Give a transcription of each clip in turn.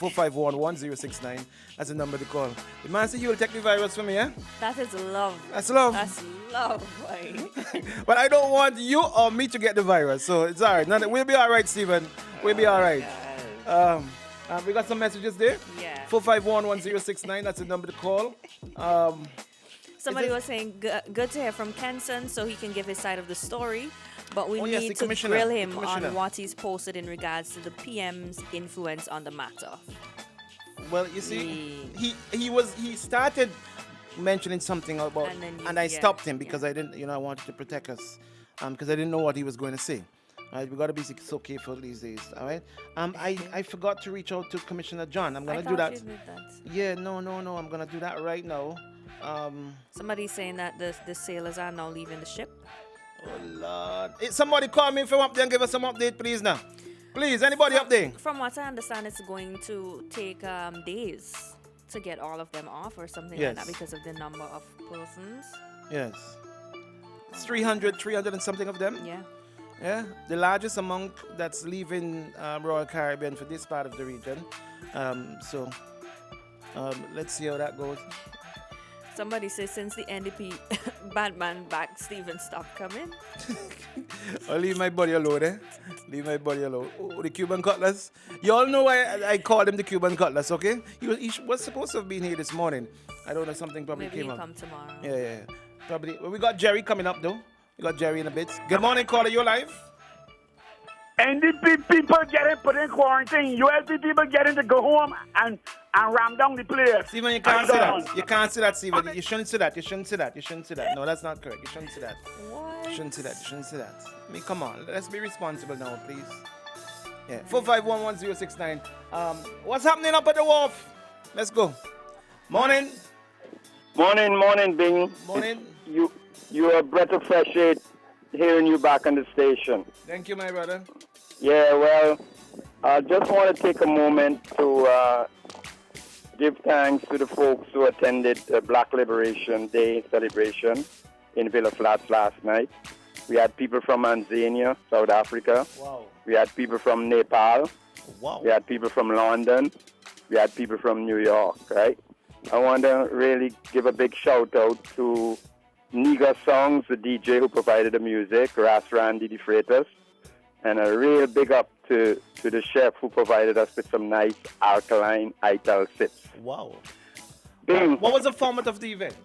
4511069. That's the number to call. The man said you will take the virus from me, eh? That is love. That's love. That's love, boy. But I don't want you or me to get the virus, so it's all right. We'll be all right, Stephen. We'll be all right. We got some messages there. Yeah. 4511069. That's the number to call. Somebody was saying, good to hear from Kenson so he can give his side of the story. But we need to grill him on what he's posted in regards to the PM's influence on the matter. Well, you see, he started mentioning something about, and I stopped him because I didn't, I wanted to protect us, because I didn't know what he was going to say. All right, we got to be so careful these days. All right. I forgot to reach out to Commissioner John. I'm gonna do that. Yeah, no. I'm gonna do that right now. Somebody's saying that the sailors are now leaving the ship. Oh Lord! Hey, somebody call me from up there and give us some update, please. Now, please. Anybody up there? From what I understand, it's going to take days to get all of them off or something like that because of the number of persons. Yes. It's 300 and something of them. Yeah. Yeah, the largest amount that's leaving Royal Caribbean for this part of the region. So let's see how that goes. Somebody says since the NDP Batman back, Stephen stopped coming. I'll leave my body alone, eh? Leave my body alone. Oh, the Cuban Cutlass. You all know why I called him the Cuban Cutlass, okay? He was supposed to have been here this morning. I don't know, something probably Maybe came up. Maybe come tomorrow. Yeah. Probably. Well, we got Jerry coming up, though. We got Jerry in a bit. Good morning, caller. You live? NDP people getting put in quarantine. USD people getting to go home and ram down the place. Stephen, you can't say that. You can't say that, Stephen. You shouldn't say that. You shouldn't say that. No, that's not correct. You shouldn't say that. What? You shouldn't say that. I mean, come on. Let's be responsible now, please. Yeah. 4511069. What's happening up at the wharf? Let's go. Morning. Morning, Bing. Morning. You're a breath of fresh air hearing you back on the station. Thank you, my brother. Yeah, well, I just want to take a moment to give thanks to the folks who attended the Black Liberation Day celebration in Villa Flats last night. We had people from Tanzania, South Africa. Wow. We had people from Nepal. Wow. We had people from London. We had people from New York, right? I want to really give a big shout out to Niga Songs, the DJ who provided the music, Ras Randy the Freitas, and a real big up to the chef who provided us with some nice alkaline ital sips. Wow. Bing. What was the format of the event?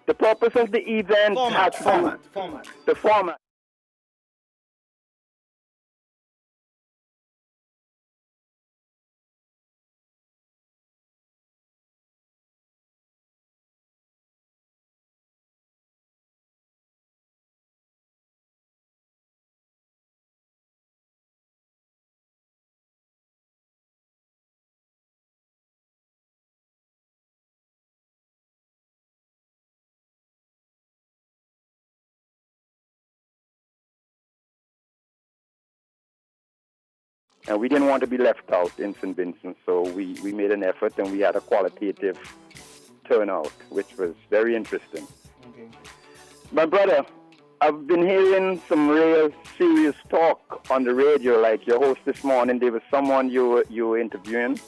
The purpose of the event Format. The format. And we didn't want to be left out in St. Vincent, so we made an effort and we had a qualitative turnout, which was very interesting. Okay. My brother, I've been hearing some real serious talk on the radio, like your host this morning. There was someone you were interviewing,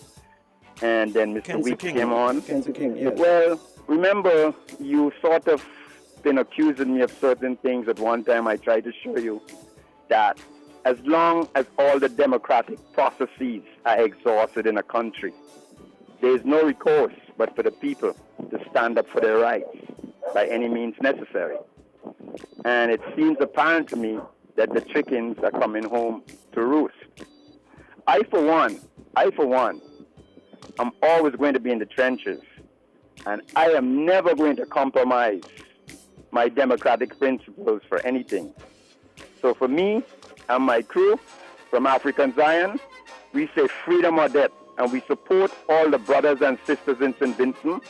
and then Mr. Weeks came on. King, yes. Well, remember, you sort of been accusing me of certain things. At one time, I tried to show you that as long as all the democratic processes are exhausted in a country, there is no recourse but for the people to stand up for their rights by any means necessary. And it seems apparent to me that the chickens are coming home to roost. I, for one, I'm always going to be in the trenches, and I am never going to compromise my democratic principles for anything. So for me and my crew from African Zion, we say freedom or death, and we support all the brothers and sisters in St. Vincent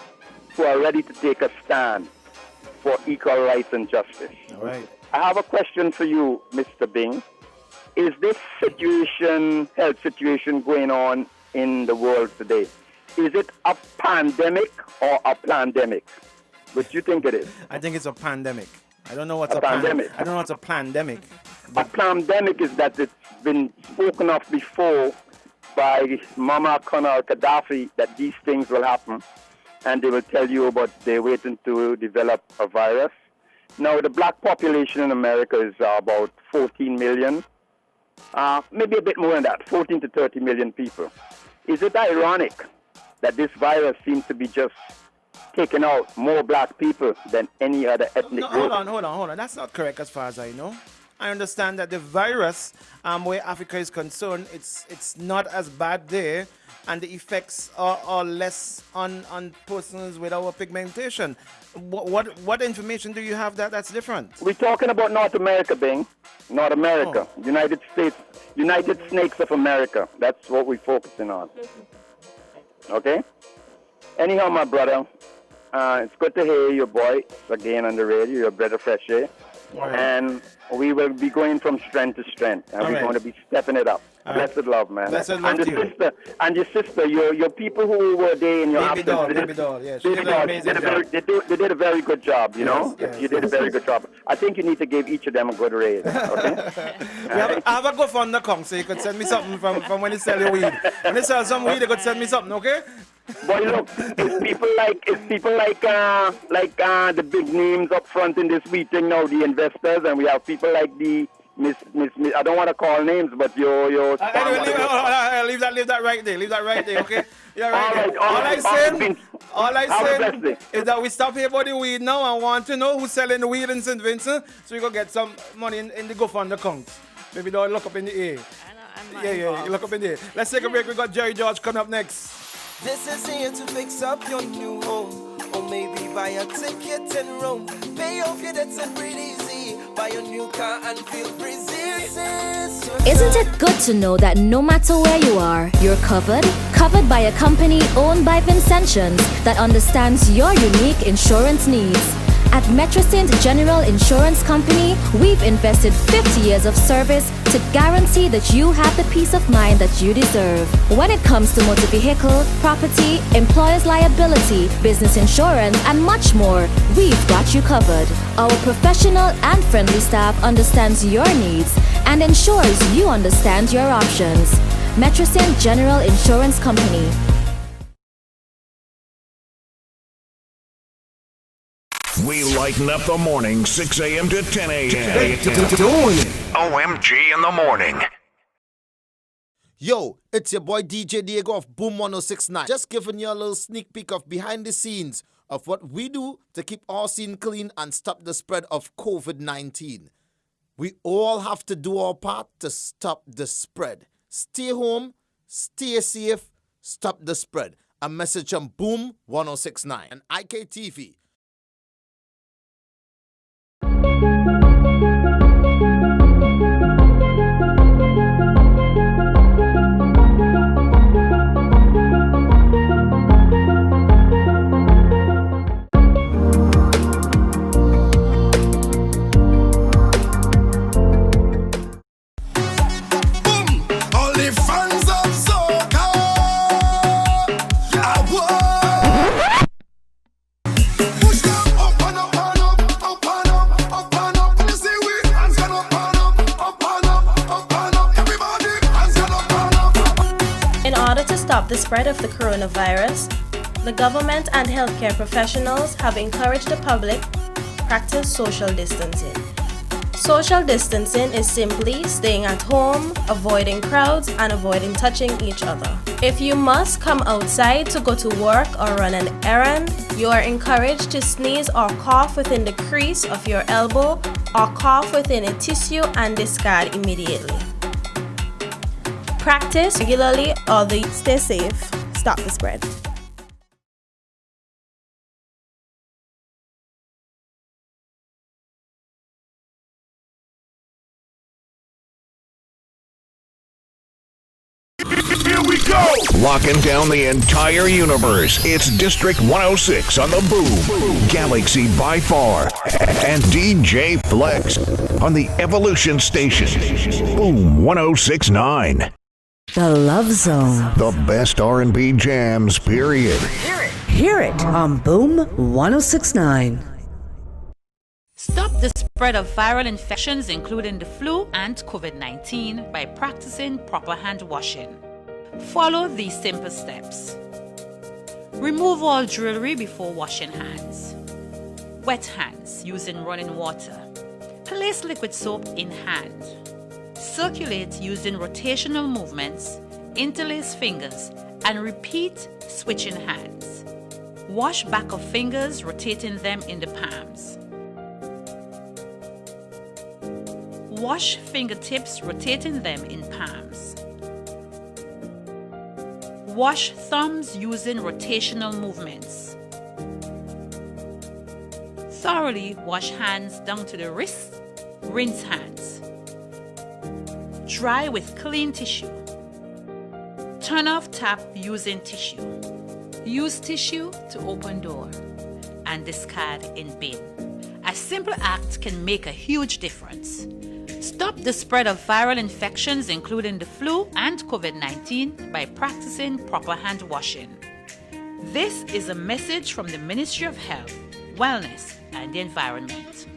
who are ready to take a stand for equal rights and justice. All right. I have a question for you, Mr. Bing. Is this health situation going on in the world today, is it a pandemic or a plandemic? What do you think it is? I think it's a pandemic. I don't know what's a pandemic. I don't know what's a pandemic. A pandemic is that it's been spoken of before by Muammar Gaddafi that these things will happen, and they will tell you about they're waiting to develop a virus. Now, the black population in America is about 14 million, maybe a bit more than that, 14 to 30 million people. Is it ironic that this virus seems to be just taking out more black people than any other ethnic group? Hold on. That's not correct as far as I know. I understand that the virus, where Africa is concerned, it's not as bad there, and the effects are less on persons with our pigmentation. What information do you have that's different? We're talking about North America, Bing. North America. Oh. United States, United Snakes of America. That's what we're focusing on. Okay? Anyhow, my brother, it's good to hear your voice again on the radio, your breath of fresh air. Right. And we will be going from strength to strength, and we're going to be stepping it up. Blessed love, man. Blessed love and your sister, your people who were there in your absence. Baby doll, yes. They did a very good job, you know? Yes, you did a very good job. I think you need to give each of them a good raise, okay? I have a GoFundMe account, so you could send me something from when you sell your weed. When you sell some weed, you could send me something, okay? Boy, look, it's people like the big names up front in this meeting now, the investors, and we have people like the Miss, I don't want to call names, but your leave that right there, okay? Yeah, right. All I said is that we stop here about the weed now and want to know who's selling the weed in St. Vincent, so we go get some money in the GoFundMe account. Maybe don't look up in the air. Yeah, look up in the air. Let's take a break. We got Jerry George coming up next. This is here to fix up your new home, or maybe buy a ticket and roam. Pay off your debts and breathe easy. Buy a new car and feel breezy. Isn't it good to know that no matter where you are, you're covered? Covered by a company owned by Vincentians that understands your unique insurance needs. At Metrosint General Insurance Company, we've invested 50 years of service to guarantee that you have the peace of mind that you deserve. When it comes to motor vehicle, property, employer's liability, business insurance, and much more, we've got you covered. Our professional and friendly staff understands your needs and ensures you understand your options. Metrosint General Insurance Company. We lighten up the morning, 6 a.m. to 10 a.m. OMG in the morning. Yo, it's your boy DJ Diego of Boom 1069. Just giving you a little sneak peek of behind the scenes of what we do to keep our scene clean and stop the spread of COVID-19. We all have to do our part to stop the spread. Stay home, stay safe, stop the spread. A message from Boom 1069 and IKTV. The spread of the coronavirus, the government and healthcare professionals have encouraged the public to practice social distancing. Social distancing is simply staying at home, avoiding crowds, and avoiding touching each other. If you must come outside to go to work or run an errand, you are encouraged to sneeze or cough within the crease of your elbow or cough within a tissue and discard immediately. Practice regularly or stay safe, stop the spread. Here we go! Locking down the entire universe. It's District 106 on the Boom, Galaxy by far, and DJ Flex on the Evolution Station. Boom 1069. The Love Zone. The best R&B jams, period. Hear it on Boom 1069. Stop the spread of viral infections, including the flu and COVID-19, by practicing proper hand washing. Follow these simple steps. Remove all jewelry before washing hands. Wet hands using running water. Place liquid soap in hand. Circulate using rotational movements, interlace fingers, and repeat switching hands. Wash back of fingers, rotating them in the palms. Wash fingertips, rotating them in palms. Wash thumbs using rotational movements. Thoroughly wash hands down to the wrists. Rinse hands. Dry with clean tissue. Turn off tap using tissue. Use tissue to open door and discard in bin. A simple act can make a huge difference. Stop the spread of viral infections, including the flu and COVID-19, by practicing proper hand washing. This is a message from the Ministry of Health, Wellness, and the Environment.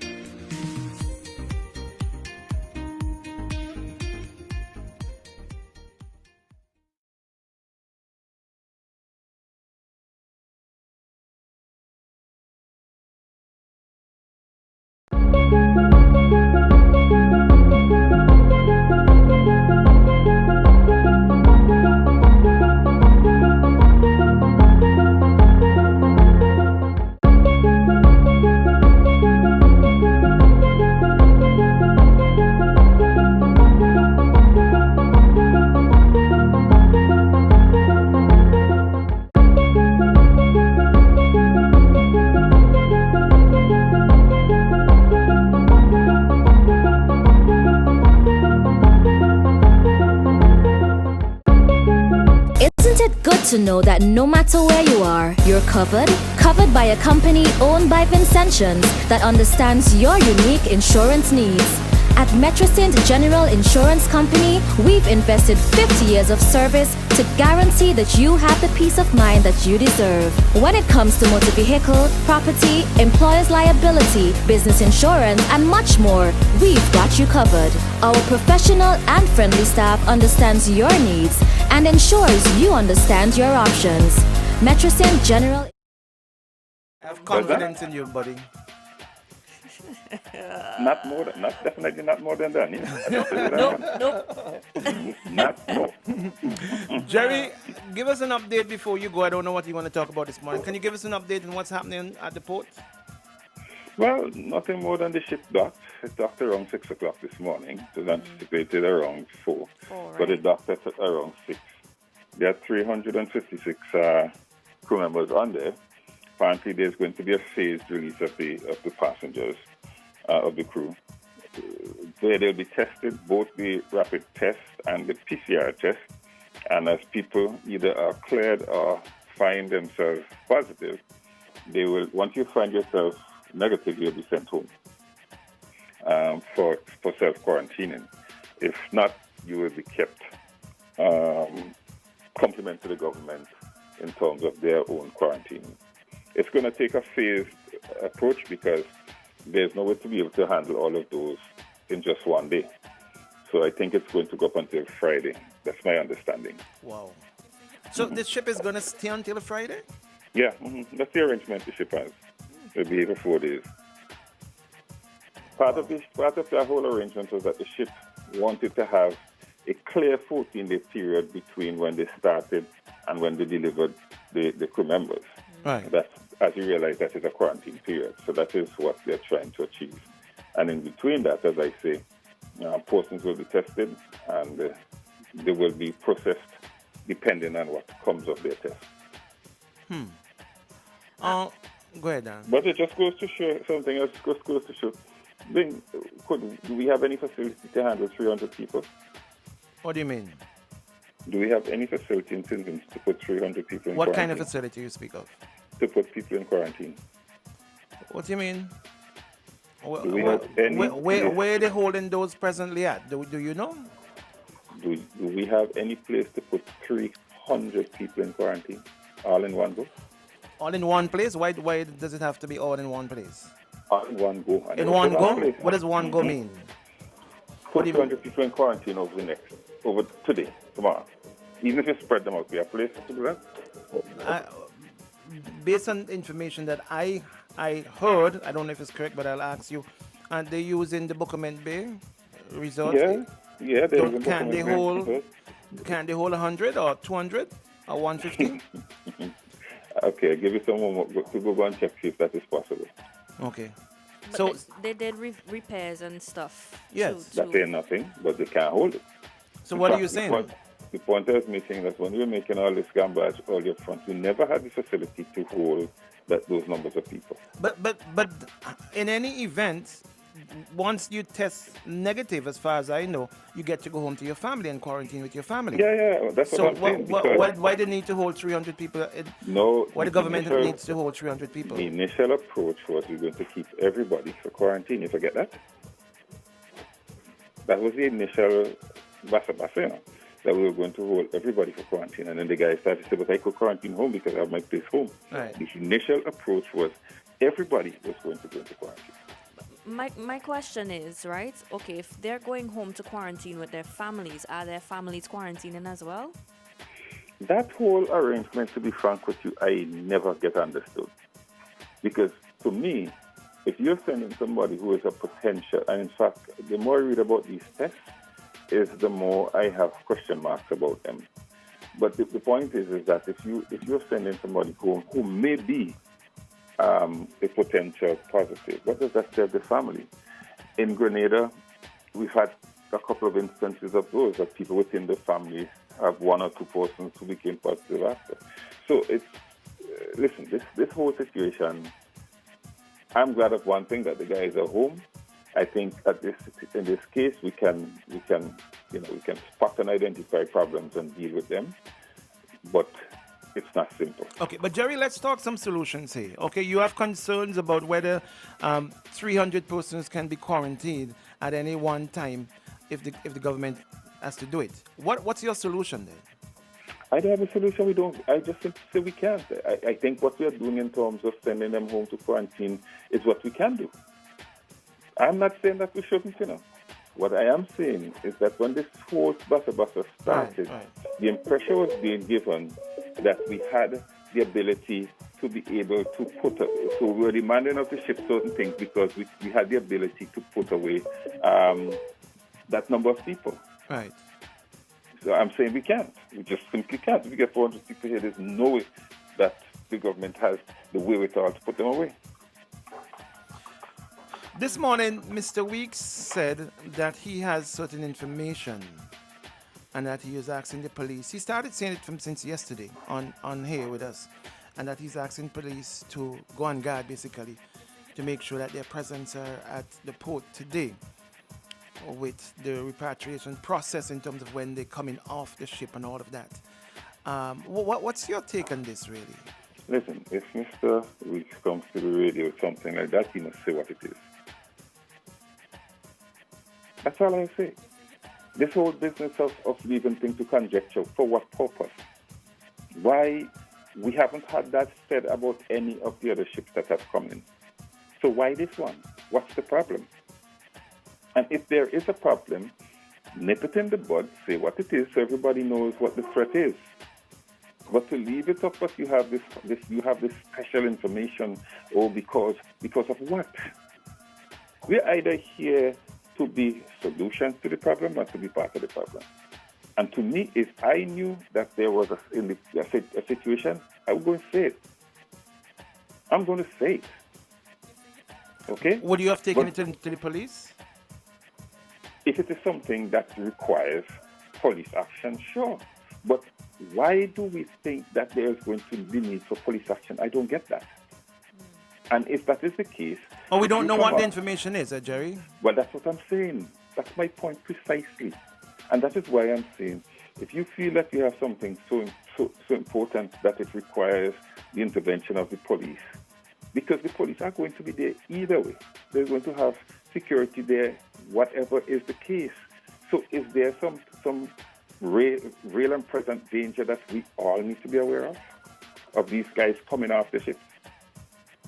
To know that no matter where you are, you're covered by a company owned by Vincentians that understands your unique insurance needs. At Metrosint General Insurance Company, we've invested 50 years of service to guarantee that you have the peace of mind that you deserve. When it comes to motor vehicle, property, employer's liability, business insurance, and much more, we've got you covered. Our professional and friendly staff understands your needs and ensures you understand your options. Metrosint General. I have confidence in you, buddy. Definitely not more than that. Nope. Not more. Jerry, give us an update before you go. I don't know what you want to talk about this morning. Can you give us an update on what's happening at the port? Well, nothing more than the ship docked. It docked around 6 o'clock this morning. It was anticipated around 4. Right. But it docked at around 6. There are 356 crew members on there. Apparently, there's going to be a phased release of the passengers of the crew. Where they'll be tested, both the rapid test and the PCR test. And as people either are cleared or find themselves positive, they will. Once you find yourself negative, you'll be sent home for self-quarantining. If not, you will be kept complement to the government in terms of their own quarantine. It's going to take a phased approach because there's no way to be able to handle all of those in just one day. So I think it's going to go up until Friday. That's my understanding. Wow. So this ship is going to stay until Friday? Yeah, that's the arrangement the ship has. It'll be here for 4 days. Part of the whole arrangement was that the ship wanted to have a clear 14-day period between when they started and when they delivered the crew members. Right. That's, as you realize, that is a quarantine period. So that is what they're trying to achieve. And in between that, as I say, persons will be tested and they will be processed depending on what comes of their test. Go ahead, Dan. But it just goes to show something else. Just goes to show. Do we have any facility to handle 300 people? What do you mean? Do we have any facility in Finland to put 300 people in quarantine? What kind of facility you speak of? To put people in quarantine. What do you mean? Do we have any where are they holding those presently at? Do you know? Do we have any place to put 300 people in quarantine? All in one go? All in one place? Why does it have to be all in one place? All in one go. In one go? What does one go mean? Put 200 people in quarantine over today, tomorrow. Even if you spread them out, we have places to do that. Based on information that I heard, I don't know if it's correct, but I'll ask you. And they use in the Buckerman Bay Resort. Yeah, they use in Can they Buckerman Bay. Can they hold 100 or 200 or 150? Okay, I'll give you some more to go and check see if that is possible. Okay. But so they did repairs and stuff. Yes. That ain't nothing, but they can't hold it. So what are you saying? The point I was making that when we were making all this gambage all up front, we never had the facility to hold those numbers of people. But in any event, once you test negative, as far as I know, you get to go home to your family and quarantine with your family. Yeah, that's what I'm saying. Why they need to hold 300 people? No. Why the government needs to hold 300 people? The initial approach was we're going to keep everybody for quarantine. You forget that? That was the initial basa, that we were going to hold everybody for quarantine. And then the guy started to say, but I could quarantine home because I have my place home. Right. The initial approach was everybody was going to go into quarantine. My question is, right, okay, if they're going home to quarantine with their families, are their families quarantining as well? That whole arrangement, to be frank with you, I never get understood. Because to me, if you're sending somebody who is a potential, and in fact, the more I read about these tests, is the more I have question marks about them. But the point is that if you're sending somebody home who may be a potential positive, what does that tell the family? In Grenada, we've had a couple of instances of those, that people within the family have one or two persons who became positive after. So it's, listen, this whole situation, I'm glad of one thing, that the guys are home. I think in this case we can spot and identify problems and deal with them, but it's not simple. Okay, but Jerry, let's talk some solutions here. Okay, you have concerns about whether 300 persons can be quarantined at any one time if the government has to do it. What's your solution then? I don't have a solution. We don't. I just simply say we can't. I think what we are doing in terms of sending them home to quarantine is what we can do. I'm not saying that we shouldn't, What I am saying is that when this whole basa started, the impression was being given that we had the ability to be able to so we were demanding of the ship certain things because we had the ability to put away that number of people. Right. So I'm saying we can't. We just simply can't. If we get 400 people here, there's no way that the government has the wherewithal to put them away. This morning, Mr. Weeks said that he has certain information and that he is asking the police. He started saying it since yesterday on here with us, and that he's asking police to go on guard, basically, to make sure that their presence are at the port today with the repatriation process in terms of when they're coming off the ship and all of that. What's your take on this, really? Listen, if Mr. Weeks comes to the radio with something like that, he must say what it is. That's all I say. This whole business of leaving things to conjecture, for what purpose? Why? We haven't had that said about any of the other ships that have come in. So why this one? What's the problem? And if there is a problem, nip it in the bud, say what it is so everybody knows what the threat is. But to leave it up, but you have this special information, because of what? We're either here to be solutions to the problem or to be part of the problem. And to me, if I knew that there was a situation, I would go and say it. I'm going to say it. Okay? Would you have taken it to the police? If it is something that requires police action, sure. But why do we think that there is going to be need for police action? I don't get that. And if that is the case... Oh, we don't know what the information is, Jerry? Well, that's what I'm saying. That's my point precisely. And that is why I'm saying, if you feel that you have something so important that it requires the intervention of the police, because the police are going to be there either way. They're going to have security there, whatever is the case. So is there some real and present danger that we all need to be aware of these guys coming off the ship?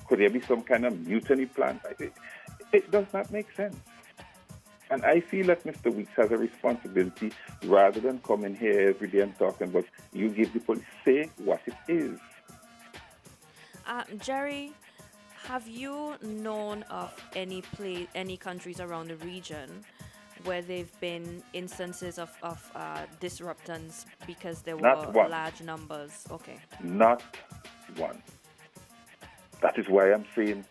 Could there be some kind of mutiny plan? It does not make sense. And I feel that Mr. Weeks has a responsibility rather than coming here every day and talking about you give the police, say what it is. Jerry, have you known of any countries around the region where there've been instances of disruptance because there were large numbers? Okay. Not one. That is why I'm saying,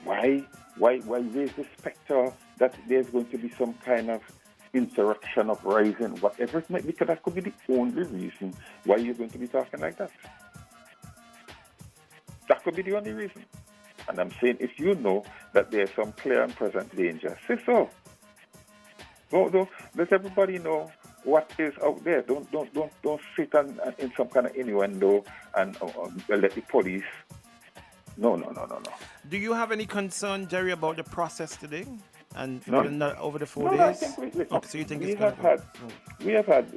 why raise the specter that there's going to be some kind of insurrection, uprising, whatever it might be, because that could be the only reason why you're going to be talking like that. That could be the only reason. And I'm saying, if you know that there's some clear and present danger, say so. Don't let everybody know what is out there. Don't sit in some kind of innuendo and let the police. No. Do you have any concern, Jerry, about the process today and over the 4 days? I think so you think we have had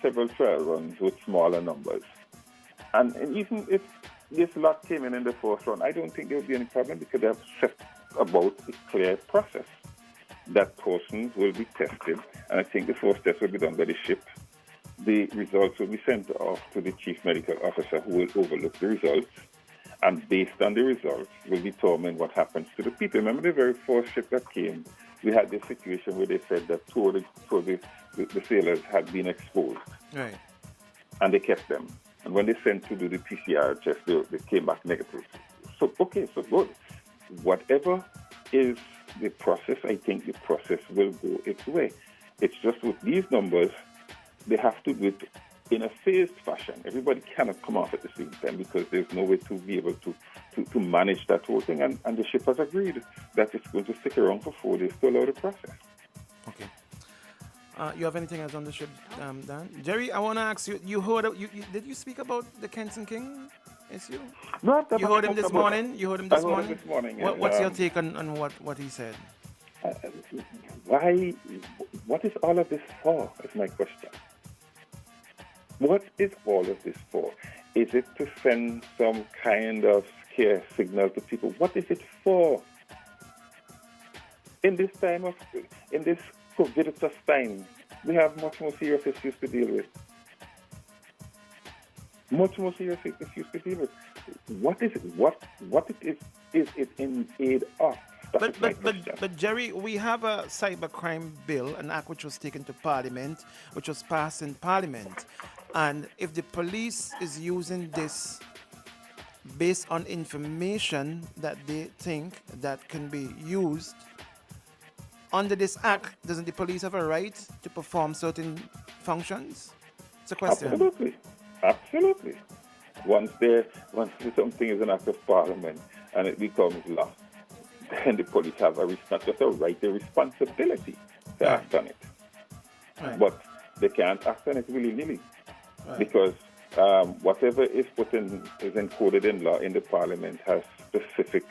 several trial runs with smaller numbers, and even if this lot came in the first run, I don't think there would be any problem because they have set about a clear process that persons will be tested, and I think the first test will be done by the ship. The results will be sent off to the chief medical officer who will overlook the results, and based on the results will determine what happens to the people. Remember the very first ship that came, we had this situation where they said that two of the sailors had been exposed. Right. And they kept them. And when they sent to do the PCR test, they came back negative. So good. Whatever is the process, I think the process will go its way. It's just with these numbers, they have to do it in a phased fashion. Everybody cannot come off at the same time because there's no way to be able to manage that whole thing. And the ship has agreed that it's going to stick around for 4 days to allow the process. Okay. You have anything else on the ship, Dan? Jerry, I want to ask you, did you speak about the Kenson King issue? No, you heard him this morning? I heard him this morning. What's your take on what he said? What is all of this for, is my question. What is all of this for? Is it to send some kind of scare signal to people? What is it for? In this COVID time, we have much more serious issues to deal with. Much more serious issues to deal with. What is it in aid of? But Jerry, we have a cybercrime bill, an act which was taken to Parliament, which was passed in Parliament. And if the police is using this based on information that they think that can be used under this act, doesn't the police have a right to perform certain functions? It's a question. Absolutely. Once something is an act of Parliament and it becomes law, then the police have not just a right, a responsibility to act on it. Right. But they can't act on it willy-nilly. Right. Because whatever is encoded in law in the Parliament has specific,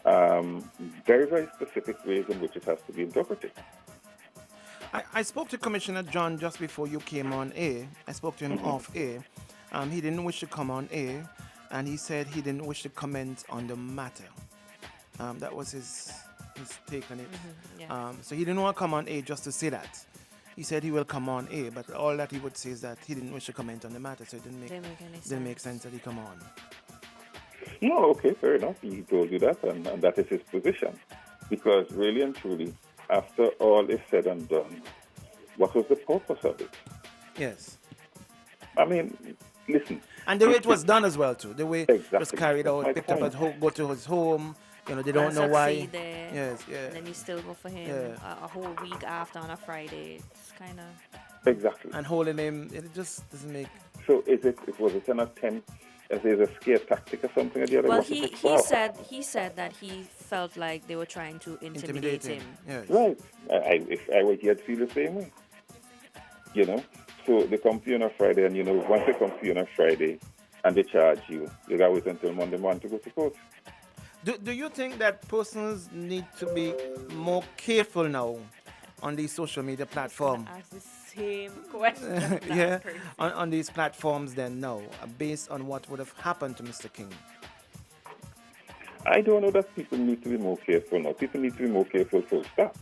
very, very specific ways in which it has to be interpreted. I spoke to Commissioner John just before you came on air. I spoke to him off air. He didn't wish to come on air, and he said he didn't wish to comment on the matter. That was his take on it. Yeah. So he didn't want to come on air just to say that. He said he will come on air, but all that he would say is that he didn't wish to comment on the matter, so it didn't make sense that he come on. No, okay, fair enough. He told you that, and that is his position. Because really and truly, after all is said and done, what was the purpose of it? Yes. I mean, listen. And the way it was done as well, too. The way it was carried That's out, picked up at home, go to his home. They don't know why. There, yes, yeah. And then you still go for him a whole week after on a Friday. It's kind of... Exactly. And holding him, it just doesn't make... So was it an attempt as a scare tactic or something or the other? Well, he said that he felt like they were trying to intimidate him. Yes. Right. If I were here, I'd feel the same way. So they come to you on a Friday, and once they come to you on a Friday and they charge you, you got to wait until Monday morning to go to court. Do you think that persons need to be more careful now on these social media platforms? Ask the same question. Yeah, on these platforms then now, based on what would have happened to Mr. King? I don't know that people need to be more careful now. People need to be more careful full stop.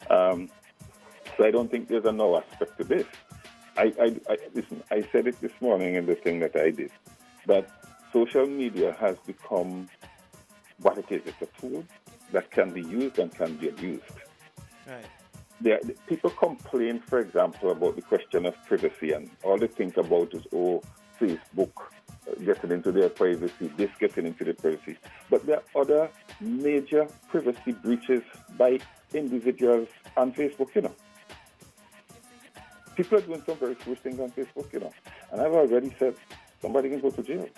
So I don't think there's a no aspect to this. Listen, I said it this morning in the thing that I did, that social media has become what it is. It's a tool that can be used and can be abused. Right. People complain, for example, about the question of privacy, and all they think about is, Facebook getting into their privacy, this getting into their privacy. But there are other major privacy breaches by individuals on Facebook, People are doing some very foolish things on Facebook, And I've already said somebody can go to jail.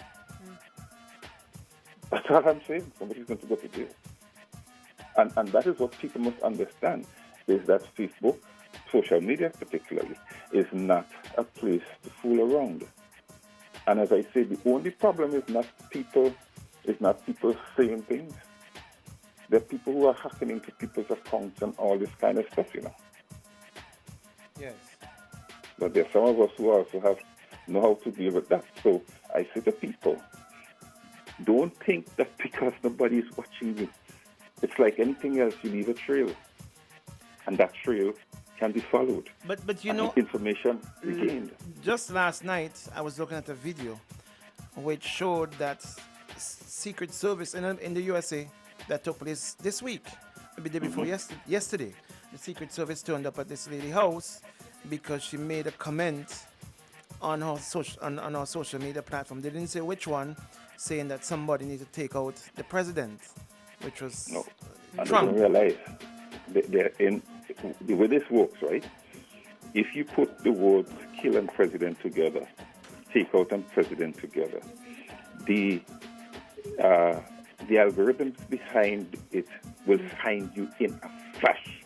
That's all I'm saying. Somebody's going to go to jail. And that is what people must understand, is that Facebook, social media particularly, is not a place to fool around. And as I say, the only problem is not people saying things. There are people who are hacking into people's accounts and all this kind of stuff, Yes. But there are some of us who also know how to deal with that. So I say to people, don't think that because nobody is watching you, it's like anything else, you leave a trail. And that trail can be followed. But information gained. Just last night, I was looking at a video which showed that Secret Service in the USA that took place this week, maybe the day before yesterday. The Secret Service turned up at this lady's house because she made a comment on her social media platform. They didn't say which one, saying that somebody needed to take out the president, which was Trump. I didn't realize the way this works, right? If you put the words kill and president together, take out and president together, the algorithms behind it will find you in a flash.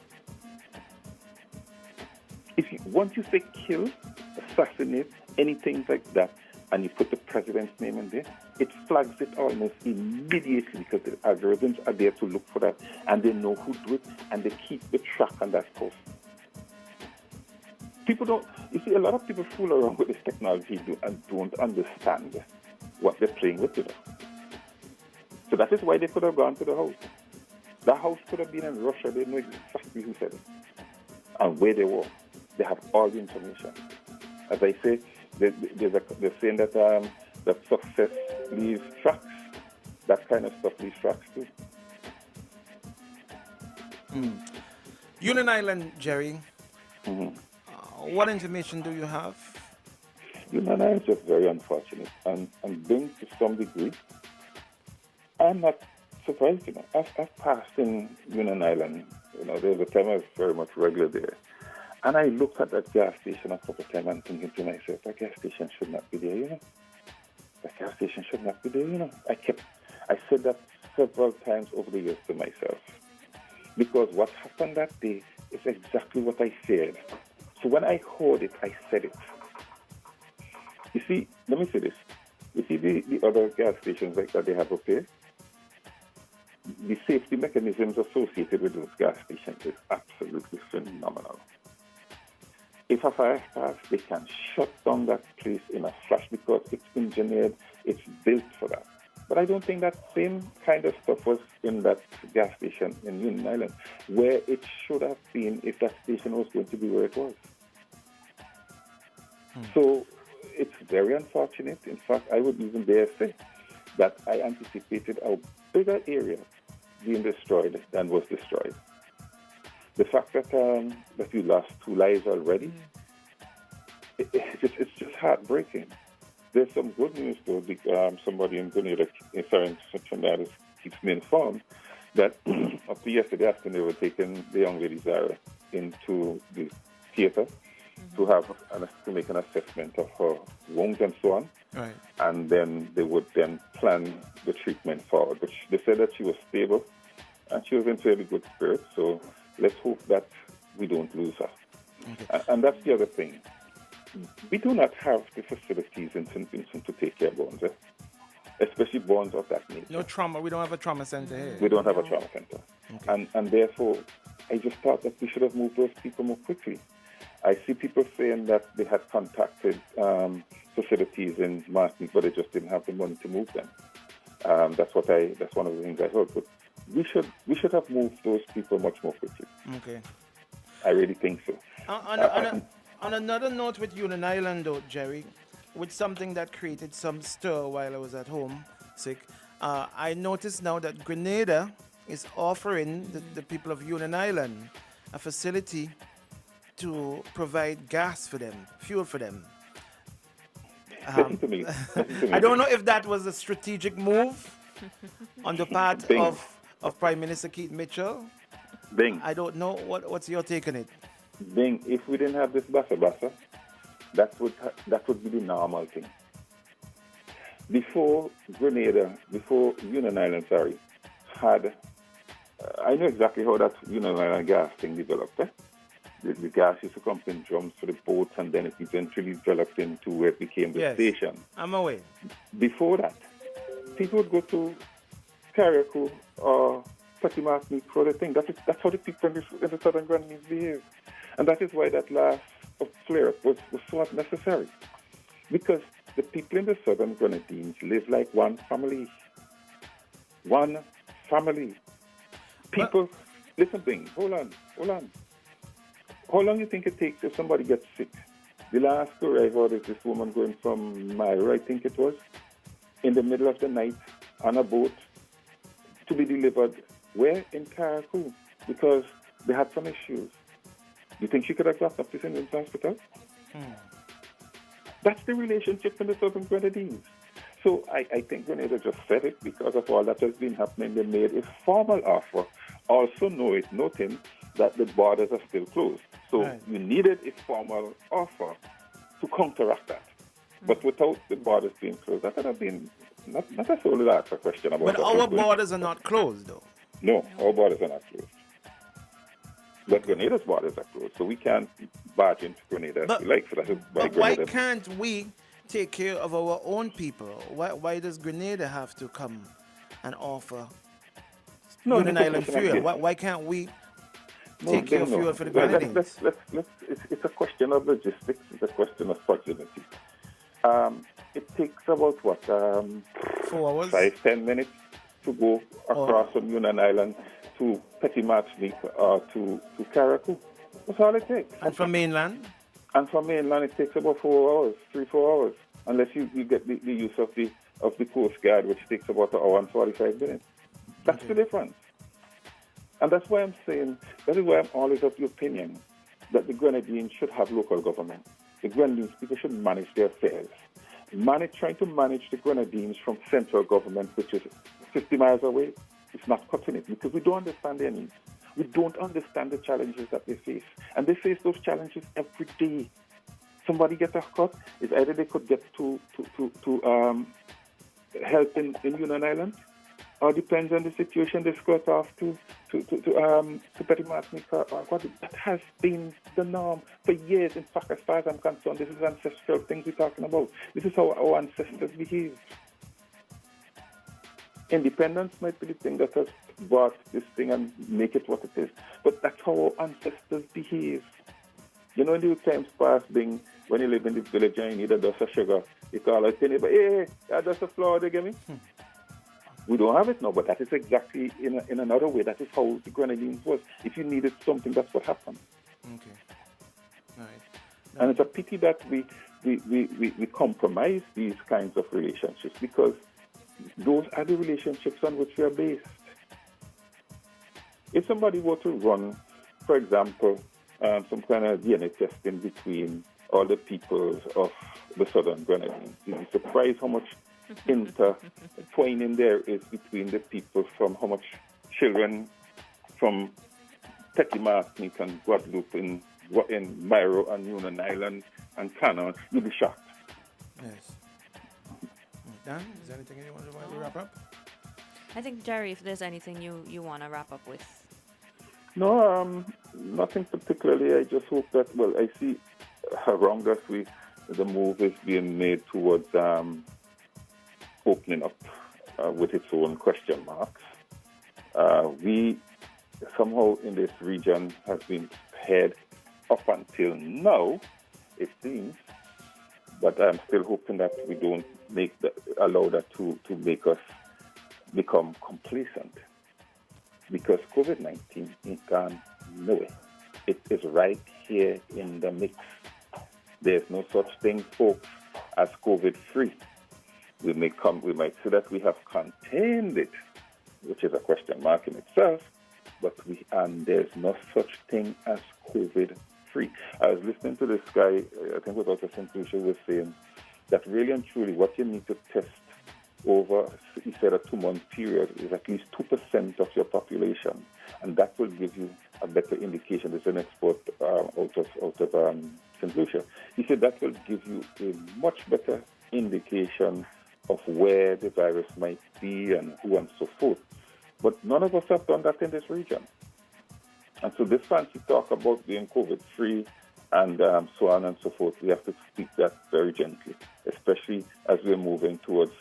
Once you say kill, assassinate, anything like that, and you put the president's name in there, it flags it almost immediately because the algorithms are there to look for that, and they know who do it, and they keep the track on that post. A lot of people fool around with this technology and don't understand what they're playing with, So that is why they could have gone to the house. The house could have been in Russia. They know exactly who said it and where they were. They have all the information. As I say, they're saying that that success leaves tracks. That kind of stuff leaves tracks too. Union Island, Jerry. What information do you have? Union Island is just very unfortunate, and being to some degree, I'm not surprised. I've passed in Union Island. There was a time I was very much regular there. And I looked at that gas station a couple of times and thinking to myself, that gas station should not be there, That gas station should not be there, I said that several times over the years to myself. Because what happened that day is exactly what I feared. So when I heard it, I said it. You see, let me say this. You see the other gas stations like that they have up there? The safety mechanisms associated with those gas stations is absolutely phenomenal. If a fire starts, they can shut down that place in a flash because it's engineered, it's built for that. But I don't think that same kind of stuff was in that gas station in Union Island, where it should have been if that station was going to be where it was. So it's very unfortunate. In fact, I would even dare say that I anticipated a bigger area being destroyed than was destroyed. The fact that you lost 2 lives already, it's just heartbreaking. There's some good news, though. Somebody in Grenada, Trinidad, keeps me informed that up to yesterday afternoon, they were taking the young lady Zara into the theater to make an assessment of her wounds and so on. Right. And then they would then plan the treatment forward. But they said that she was stable and she was in fairly good spirits. So let's hope that we don't lose her. Okay. And that's the other thing. We do not have the facilities in St. Vincent to take care of burns, especially burns of that nature. No trauma. We don't have a trauma center here. We don't have a trauma center. Okay. And therefore, I just thought that we should have moved those people more quickly. I see people saying that they had contacted facilities in Martinique, but they just didn't have the money to move them. That's one of the things I heard. But we should have moved those people much more quickly. Okay. I really think so. On another note with Union Island, though, Jerry, with something that created some stir while I was at home sick, I noticed now that Grenada is offering the people of Union Island a facility to provide gas for them, fuel for them. Listen to me. I don't know if that was a strategic move on the part of Prime Minister Keith Mitchell. Bing. I don't know. What's your take on it? Bing, if we didn't have this bassa, that would be the normal thing. Before Union Island, had, I know exactly how that Union Island gas thing developed. The gas used to come in drums for the boats, and then it eventually developed into where it became the station. I'm aware. Before that, people would go to Carriacou or Petit Martinique for the thing. That's how the people in the Southern Grenadines behave. And that is why that last flare-up was so necessary. Because the people in the Southern Grenadines live like one family. One family. People, listen, Bing, hold on. How long do you think it takes if somebody gets sick? The last story I heard is this woman going from Myra, I think it was, in the middle of the night on a boat to be delivered where? In Carriacou, because they had some issues. You think she could have got up to St. Vincent's Hospital? That's the relationship in the Southern Grenadines. So I think Grenada just said it because of all that has been happening. They made a formal offer, also noting that the borders are still closed. So you needed a formal offer to counteract that. But without the borders being closed, that would have been not a solely asked a question about. But our borders are not closed, though. No, our borders are not closed. But Grenada's borders are closed, so we can't barge into Grenada if we like. So but why can't we take care of our own people? Why does Grenada have to come and offer Union Island fuel? Why can't we take care of fuel for the Grenadines? It's a question of logistics. It's a question of proximity. It takes about 4 hours? 5-10 minutes to go across from Union Island to Petit Martinique or to Carriacou. That's all it takes. And from mainland? And from mainland, it takes about 4 hours, 3-4 hours, unless you get the use of the Coast Guard, which takes about 1 hour and 45 minutes. That's the difference. And that's why I'm saying, that is why I'm always of the opinion that the Grenadines should have local government. The Grenadines people should manage their affairs. Trying to manage the Grenadines from central government, which is 50 miles away, it's not cutting it because we don't understand their needs. We don't understand the challenges that they face. And they face those challenges every day. Somebody gets a cut, it's either they could get to help in Union Island, or depends on the situation, they skirt off to Petit Martinique or what. That has been the norm for years. In fact, as far as I'm concerned, this is ancestral things we're talking about. This is how our ancestors behaved. Independence might be the thing that has brought this thing and make it what it is. But that's how our ancestors behave. You know, in the times past, when you live in the village and you need a dust of sugar, you call a penny, but hey, that dust of flour they give me. We don't have it now, but that is exactly in another way. That is how the Grenadines was. If you needed something, that's what happened. Okay. All right. And it's a pity that we compromise these kinds of relationships because those are the relationships on which we are based. If somebody were to run, for example, some kind of DNA testing between all the peoples of the Southern Grenadines, you'd be surprised how much intertwining there is between the people, from how much children from Petit Martinique and Guadeloupe in Myro and Union Island and Cannon. You'd be shocked. Yes. Dan, is there anything you want to wrap up? I think, Jerry, if there's anything you want to wrap up with. No, nothing particularly. I just hope that, I see around us the move is being made towards opening up with its own question marks. We somehow in this region have been spared up until now, it seems, but I'm still hoping that we don't allow that to make us become complacent, because COVID-19 ain't gone nowhere. It is right here in the mix. There's no such thing, folks, as COVID-free. We might say that we have contained it, which is a question mark in itself, but there's no such thing as COVID-free. I was listening to this guy, I think it was Dr. St. Lucia, was saying that really and truly what you need to test over, he said, a 2-month period is at least 2% of your population, and that will give you a better indication. There's an expert out of St. Lucia. He said that will give you a much better indication of where the virus might be and who and so forth. But none of us have done that in this region. And so this fancy talk about being COVID-free and so on and so forth, we have to speak that very gently, especially as we're moving towards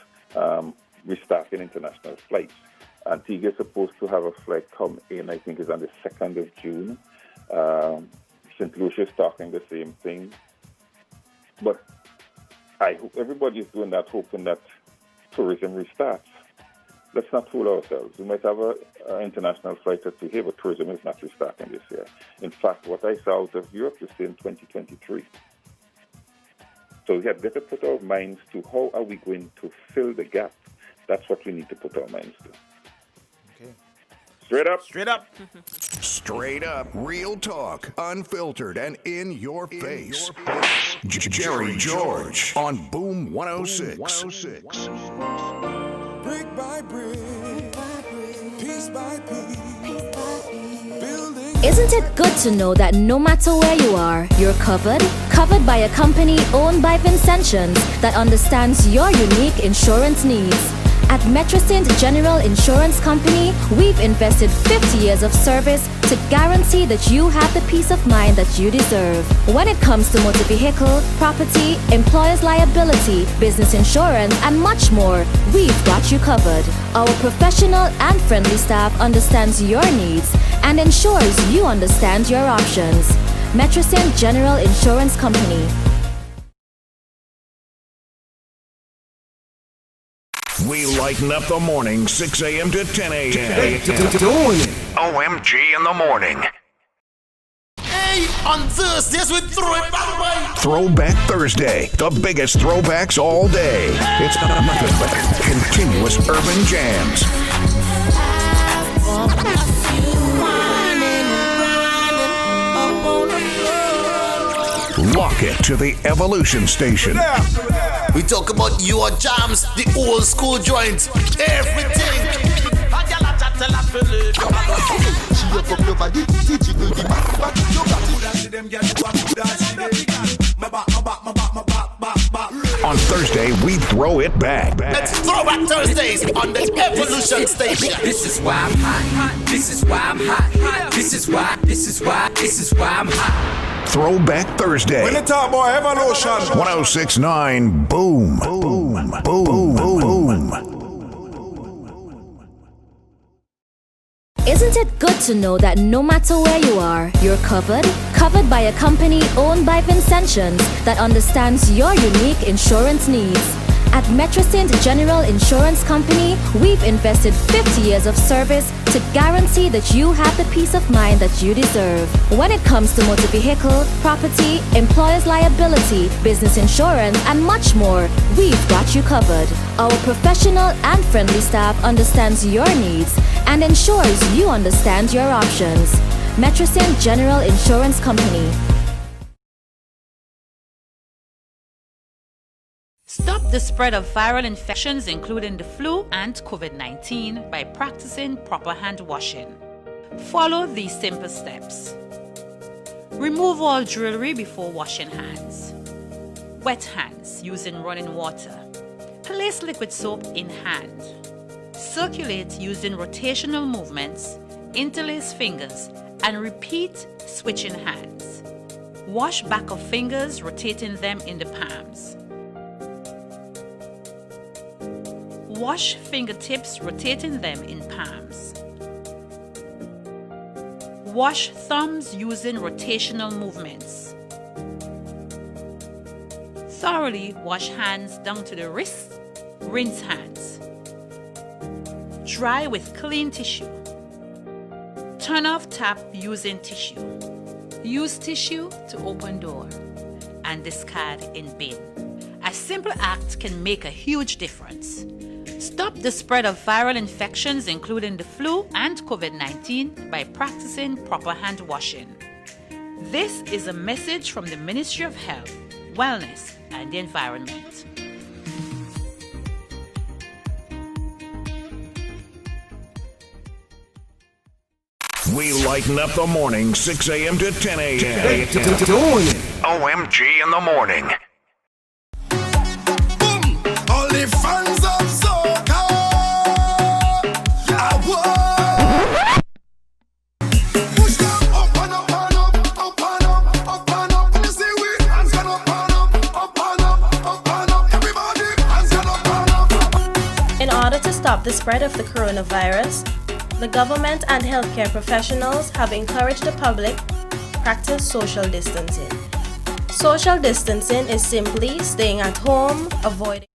restarting international flights. Antigua is supposed to have a flight come in, I think it's on the 2nd of June. St. Lucia is talking the same thing. But I hope everybody is doing that, hoping that tourism restarts. Let's not fool ourselves. We might have an international flight or two here, but tourism is not restarting this year. In fact, what I saw out of Europe is in 2023. So we had better put our minds to how are we going to fill the gap. That's what we need to put our minds to. Okay. Straight up. Straight up. Straight up, real talk, unfiltered and in your face. Jerry George on Boom 106. Brick by brick, piece by piece, building. Isn't it good to know that no matter where you are, you're covered? Covered by a company owned by Vincentians that understands your unique insurance needs. At Metrosint General Insurance Company, we've invested 50 years of service to guarantee that you have the peace of mind that you deserve. When it comes to motor vehicle, property, employer's liability, business insurance, and much more, we've got you covered. Our professional and friendly staff understands your needs and ensures you understand your options. Metrosint General Insurance Company. We lighten up the morning, 6 a.m. to 10 a.m. OMG in the morning. Hey, on Thursdays we throw it back, boy. Throwback Thursday, the biggest throwbacks all day. It's nothing but continuous urban jams. Lock it to the Evolution Station. We talk about your jams, the old school joints, everything. On Thursday, we throw it back. Let's Throwback Thursdays on the Evolution Station. This is why I'm hot. This is why I'm hot. This is why I'm hot. Throwback Thursday. When the top boy Evolution. 106.9 Boom. Boom. Boom. Boom. Isn't it good to know that no matter where you are, you're covered? Covered by a company owned by Vincentians that understands your unique insurance needs. At Metrosint General Insurance Company, we've invested 50 years of service to guarantee that you have the peace of mind that you deserve. When it comes to motor vehicle, property, employer's liability, business insurance, and much more, we've got you covered. Our professional and friendly staff understands your needs and ensures you understand your options. Metrosint General Insurance Company. Stop the spread of viral infections, including the flu and COVID-19, by practicing proper hand washing. Follow these simple steps. Remove all jewelry before washing hands. Wet hands using running water. Place liquid soap in hand. Circulate using rotational movements, interlace fingers, and repeat switching hands. Wash back of fingers, rotating them in the palms. Wash fingertips, rotating them in palms. Wash thumbs using rotational movements. Thoroughly wash hands down to the wrist. Rinse hands. Dry with clean tissue. Turn off tap using tissue. Use tissue to open door and discard in bin. A simple act can make a huge difference. Stop the spread of viral infections, including the flu and COVID-19, by practicing proper hand washing. This is a message from the Ministry of Health, Wellness and the Environment. We lighten up the morning, 6 a.m. to 10 a.m. OMG in the morning. All the fans of soca, push them up and up and up, up and up, up and up. You see we hands gone up and up, up and up, up and up. Everybody hands gone up and up. In order to stop the spread of the coronavirus, the government and healthcare professionals have encouraged the public practice social distancing. Social distancing is simply staying at home, avoiding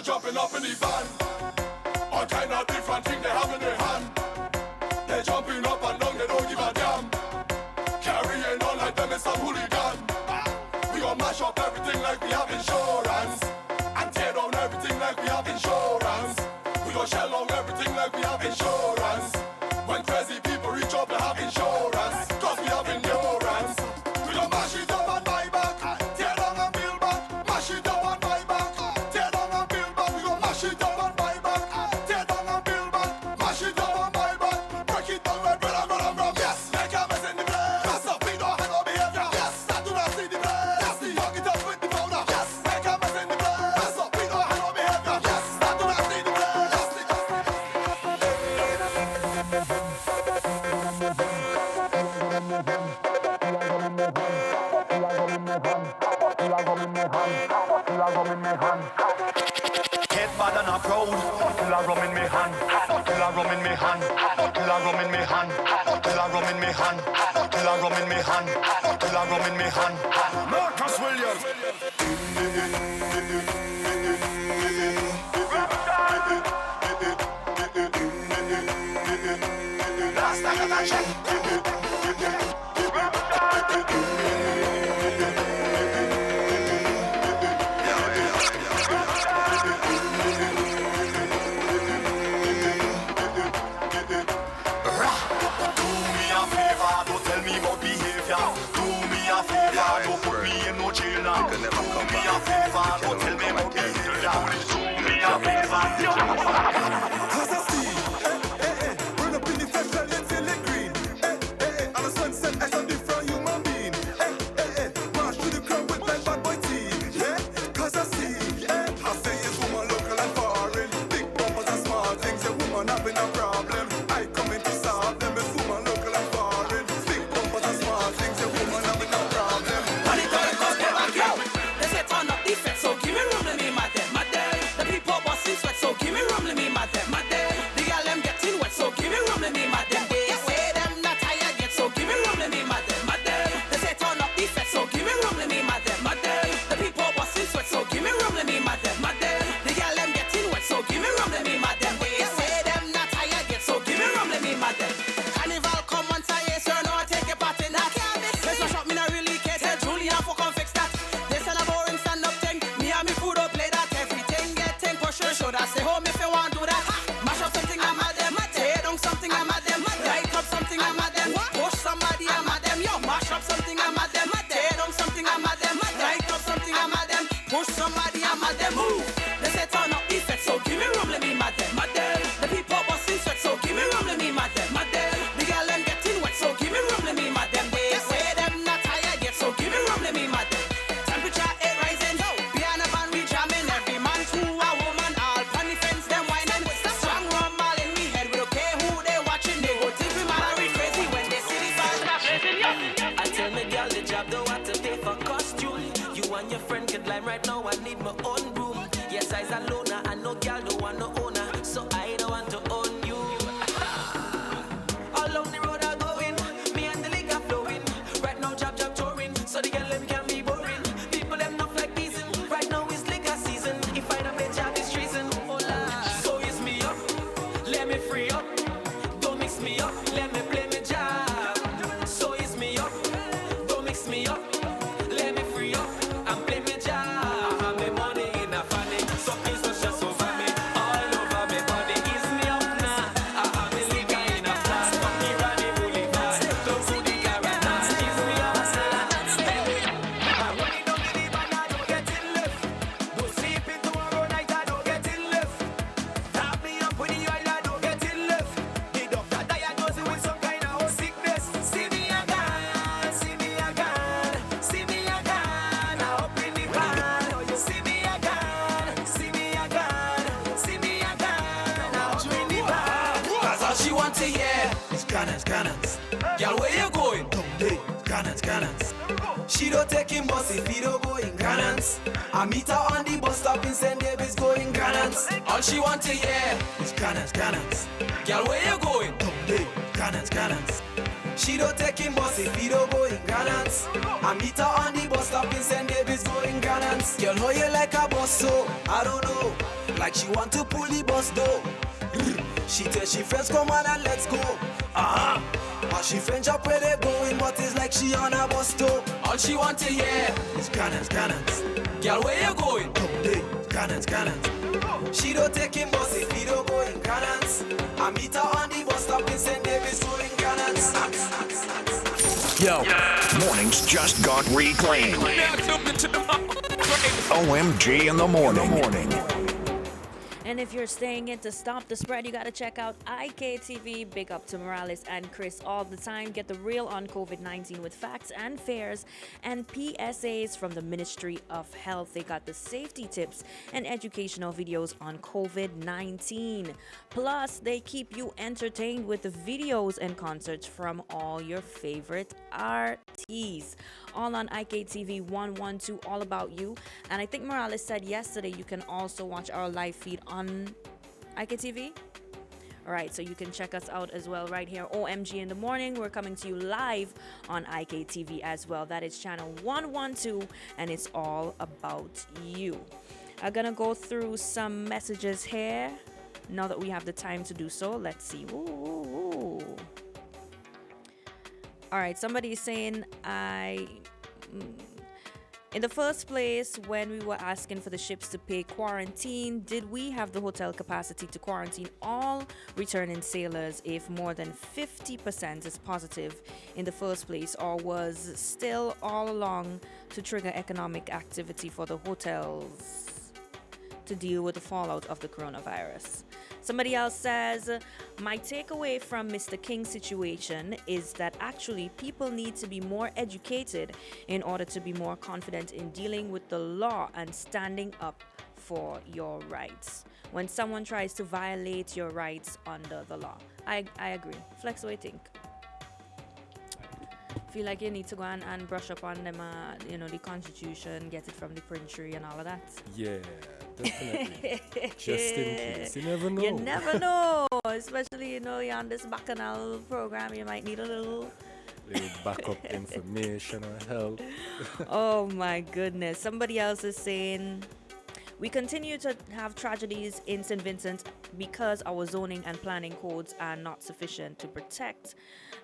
jumping up in the van. All kind of different things they have in their hand. They jumping up and down, they don't give a damn. Carrying on like them is some hooligan. We gon' mash up everything like we have insurance, and tear down everything like we have insurance. We gon' shell out everything like we have insurance. When crazy people reach up, they have insurance, cause we have endurance. We gon' mash it up and buy back, tear down and build back. Mash it up and buy back, tear down and build back. We gon' mash it up and buy back, tear down and build back. Mash it up and buy back, break it down like bread and run and rum. Yes, make a mess in the place. Mess up, we don't have no behavior. Yes, I do not see the place. Yes, fuck it up with the powder. Yes, make a mess in the place. Mess up, we don't have no behavior. Yes, I do not see the place. Head bad and a proud. Till I rum in me hand. Till I rum in me hand. Till I rum in me hand. Till I rum in me hand. Till I rum in me hand. Till I rum in me hand. Marcus Williams. Last time I checked. Do me a favor, don't put me in no jail now. Do me a favor, friend could lime right now. I need my own room. Yes, I's a loner. I know girl don't want no owner, so I don't want to own you. Along the road I going, me and the liquor flowing. Right now job touring, so the girl them can be boring. People them not like teasing. Right now it's liquor season. If I don't make job it's treason. Hola. So ease me up, let me free up. Don't mix me up, let me play my job. So ease me up, don't mix me up. Let me free up and play my job. I have my money in a funny, so please don't stress over me. All over my body, ease me up now. I have my liquor in a flask, fuck me Rani Boulevard. Don't do the carabas, ease me up now. I'm running down the deep and I don't get in left. Don't sleep in tomorrow night, I don't get in left. Tap me up with the oil, I don't get in left. The doctor diagnosed me with some kind of sickness. See me again, see me again, see me again. I up in the van. See me again, see me again, see me again. I up in the van. Cause all she want to hear is cannons, cannons. Girl, where you going? Hey, cannons, cannons. She don't take him bus if he don't go in cannons. I meet her on the bus stop in St. David's going cannons. All she want to hear is cannons, cannons. Girl, where you going? Hey, cannons, cannons. She don't take him bus if he don't go in cannons. I meet her on the bus stop in St. David's going cannons. Girl, how you like a bus so? I don't know. Like she want to pull the bus though. She tell she friends come on and let's go. Or she friends up where they going, but it's like she on a bus too. All she want to hear is cannons, cannons. Girl, where you going? Hey, cannons, cannons. She don't take him bus if he don't go in cannons. I meet her on the bus stop in St. David's going cannons. Yo, mornings just got reclaimed. OMG in the morning. And if you're staying in to stop the spread, you got to check out IKTV. Big up to Morales and Chris all the time. Get the real on COVID-19 with facts and fairs and PSAs from the Ministry of Health. They got the safety tips and educational videos on COVID-19. Plus, they keep you entertained with the videos and concerts from all your favorite artists. All on IKTV 112, all about you. And I think Morales said yesterday you can also watch our live feed on IKTV. All right, so you can check us out as well right here. OMG in the morning. We're coming to you live on IKTV as well. That is channel 112, and it's all about you. I'm gonna go through some messages here. Now that we have the time to do so, let's see. Ooh. All right, somebody is saying in the first place, when we were asking for the ships to pay quarantine, did we have the hotel capacity to quarantine all returning sailors if more than 50% is positive in the first place, or was still all along to trigger economic activity for the hotels to deal with the fallout of the coronavirus? Somebody else says, my takeaway from Mr. King's situation is that actually people need to be more educated in order to be more confident in dealing with the law and standing up for your rights when someone tries to violate your rights under the law. I agree. Flex, what do you think? Feel like you need to go and brush up on them, the Constitution, get it from the printery and all of that? Yeah, definitely. Just in case. You never know. You never know. Especially, you're on this bacchanal program, you might need a little backup information or help. Oh my goodness. Somebody else is saying, we continue to have tragedies in St. Vincent because our zoning and planning codes are not sufficient to protect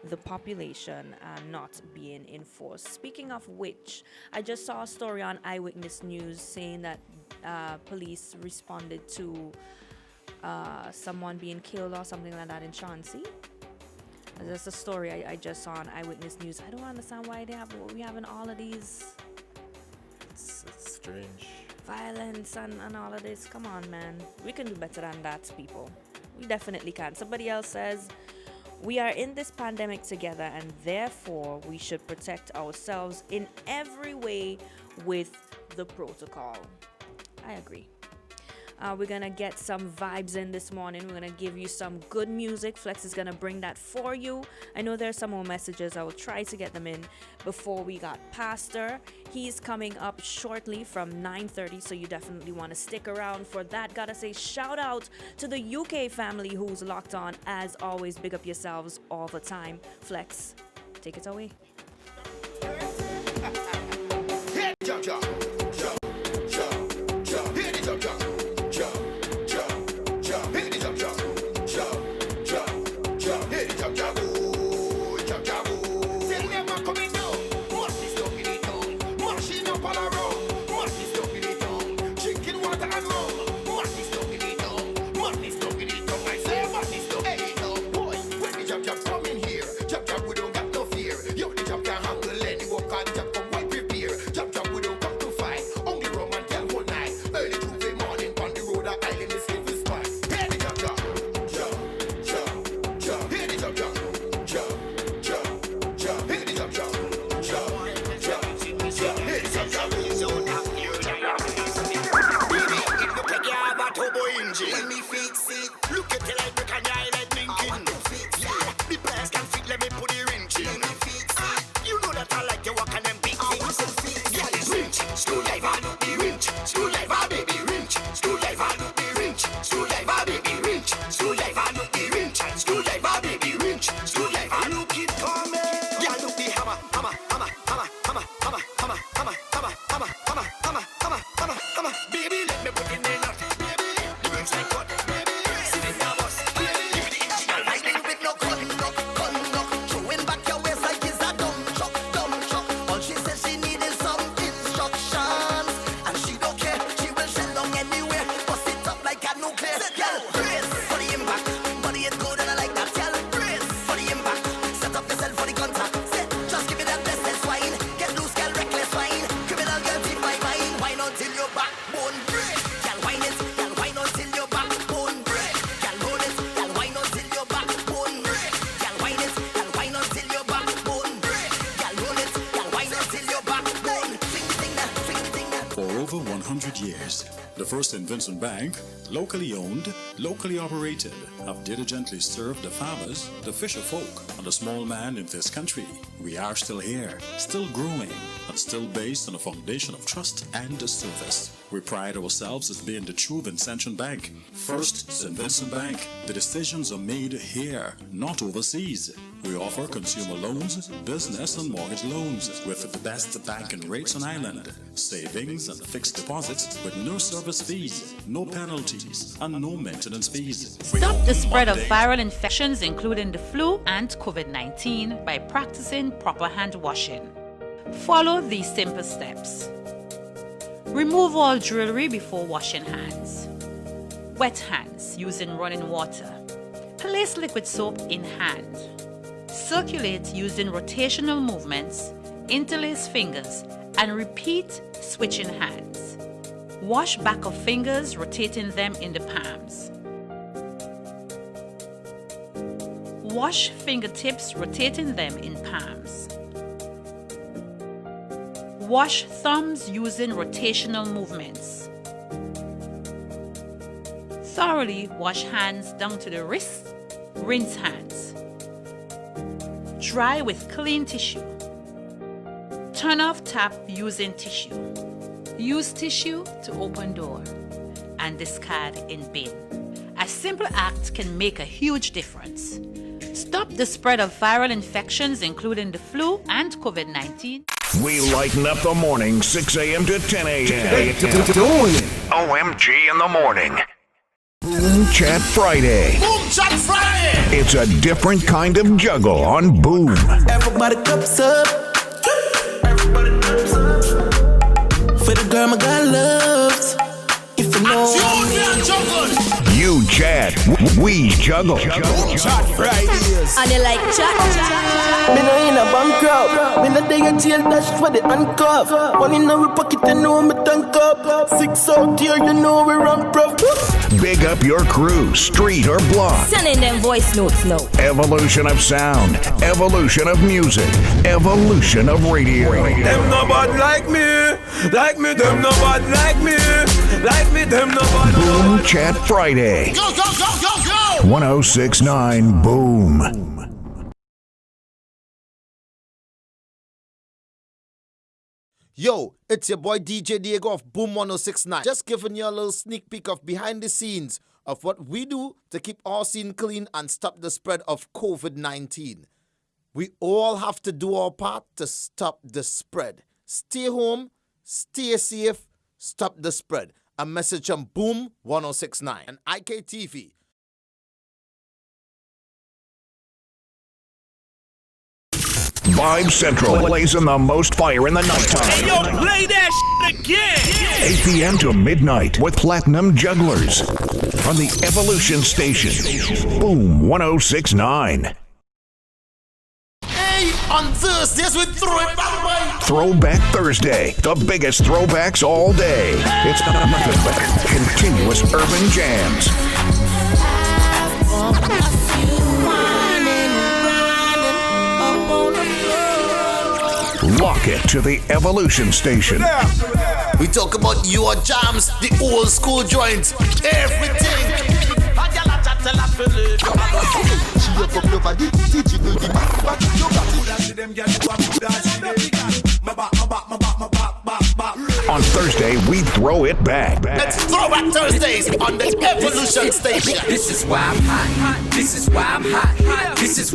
the population and not being enforced. Speaking of which, I just saw a story on Eyewitness News saying that police responded to someone being killed or something like that in Chauncey. That's a story I just saw on Eyewitness News. I don't understand why we having all of these. It's strange. Violence and all of this. Come on, man. We can do better than that, people. We definitely can. Somebody else says, we are in this pandemic together and therefore we should protect ourselves in every way with the protocol. I agree. We're going to get some vibes in this morning. We're going to give you some good music. Flex is going to bring that for you. I know there's some more messages. I will try to get them in before we got Pastor. He's coming up shortly from 9:30, so you definitely want to stick around for that. Gotta say shout out to the UK family who's locked on. As always, big up yourselves all the time. Flex, take it away. The First and Vincent Bank, locally owned, locally operated, have diligently served the farmers, the fisher folk, and the small man in this country. We are still here, still growing, and still based on a foundation of trust and service. We pride ourselves as being the true Vincentian Bank. First St. Vincent Bank. The decisions are made here, not overseas. We offer consumer loans, business and mortgage loans with the best banking rates on island, savings and fixed deposits with no service fees, no penalties, and no maintenance fees. Stop the spread of viral infections, including the flu and COVID-19, by practicing proper hand washing. Follow these simple steps. Remove all jewelry before washing hands. Wet hands using running water. Place liquid soap in hand. Circulate using rotational movements, interlace fingers, and repeat switching hands. Wash back of fingers, rotating them in the palms. Wash fingertips, rotating them in palms. Wash thumbs using rotational movements. Thoroughly wash hands down to the wrist. Rinse hands. Dry with clean tissue. Turn off tap using tissue. Use tissue to open door and discard in bin. A simple act can make a huge difference. Stop the spread of viral infections, including the flu and COVID-19. We lighten up the morning, 6 a.m. to 10 a.m. OMG in the morning. Boom Chat Friday. Boom Chat Friday. It's a different kind of juggle on Boom. Everybody cups up. Everybody cups up. For the girl my God loves. If you know You chat, we juggle. Chat Fridays. And you like chat? Me no in a bankrupt. Me no day in jail, dash for the handcuff. One in our pocket, you know me tank up. 6 out here, you know we rank prof. Big up your crew, street or block. Send in them voice notes now. Evolution of sound, evolution of music, evolution of radio. Them no bad like me, them no bad like me, them no bad. Boom Chat Friday. Go, go, go, go, go! 1069 Boom. Yo, it's your boy DJ Diego of Boom 1069. Just giving you a little sneak peek of behind the scenes of what we do to keep our scene clean and stop the spread of COVID-19. We all have to do our part to stop the spread. Stay home, stay safe, stop the spread. A message from Boom 1069 and IKTV. Vibe Central plays in the most fire in the nighttime. Hey yo, play that shit again. 8 p.m. to midnight with Platinum Jugglers on the Evolution Station. Boom 1069. Hey, on Thursdays we throw it back, boy. Throwback Thursday, the biggest throwbacks all day. It's nothing but continuous urban jams. Lock it to the Evolution Station. We talk about your jams, the old school joints, everything. On Thursday, we throw it back. Let's throw back Thursdays on the Evolution Station. This is why I'm hot. This is why I'm hot. This is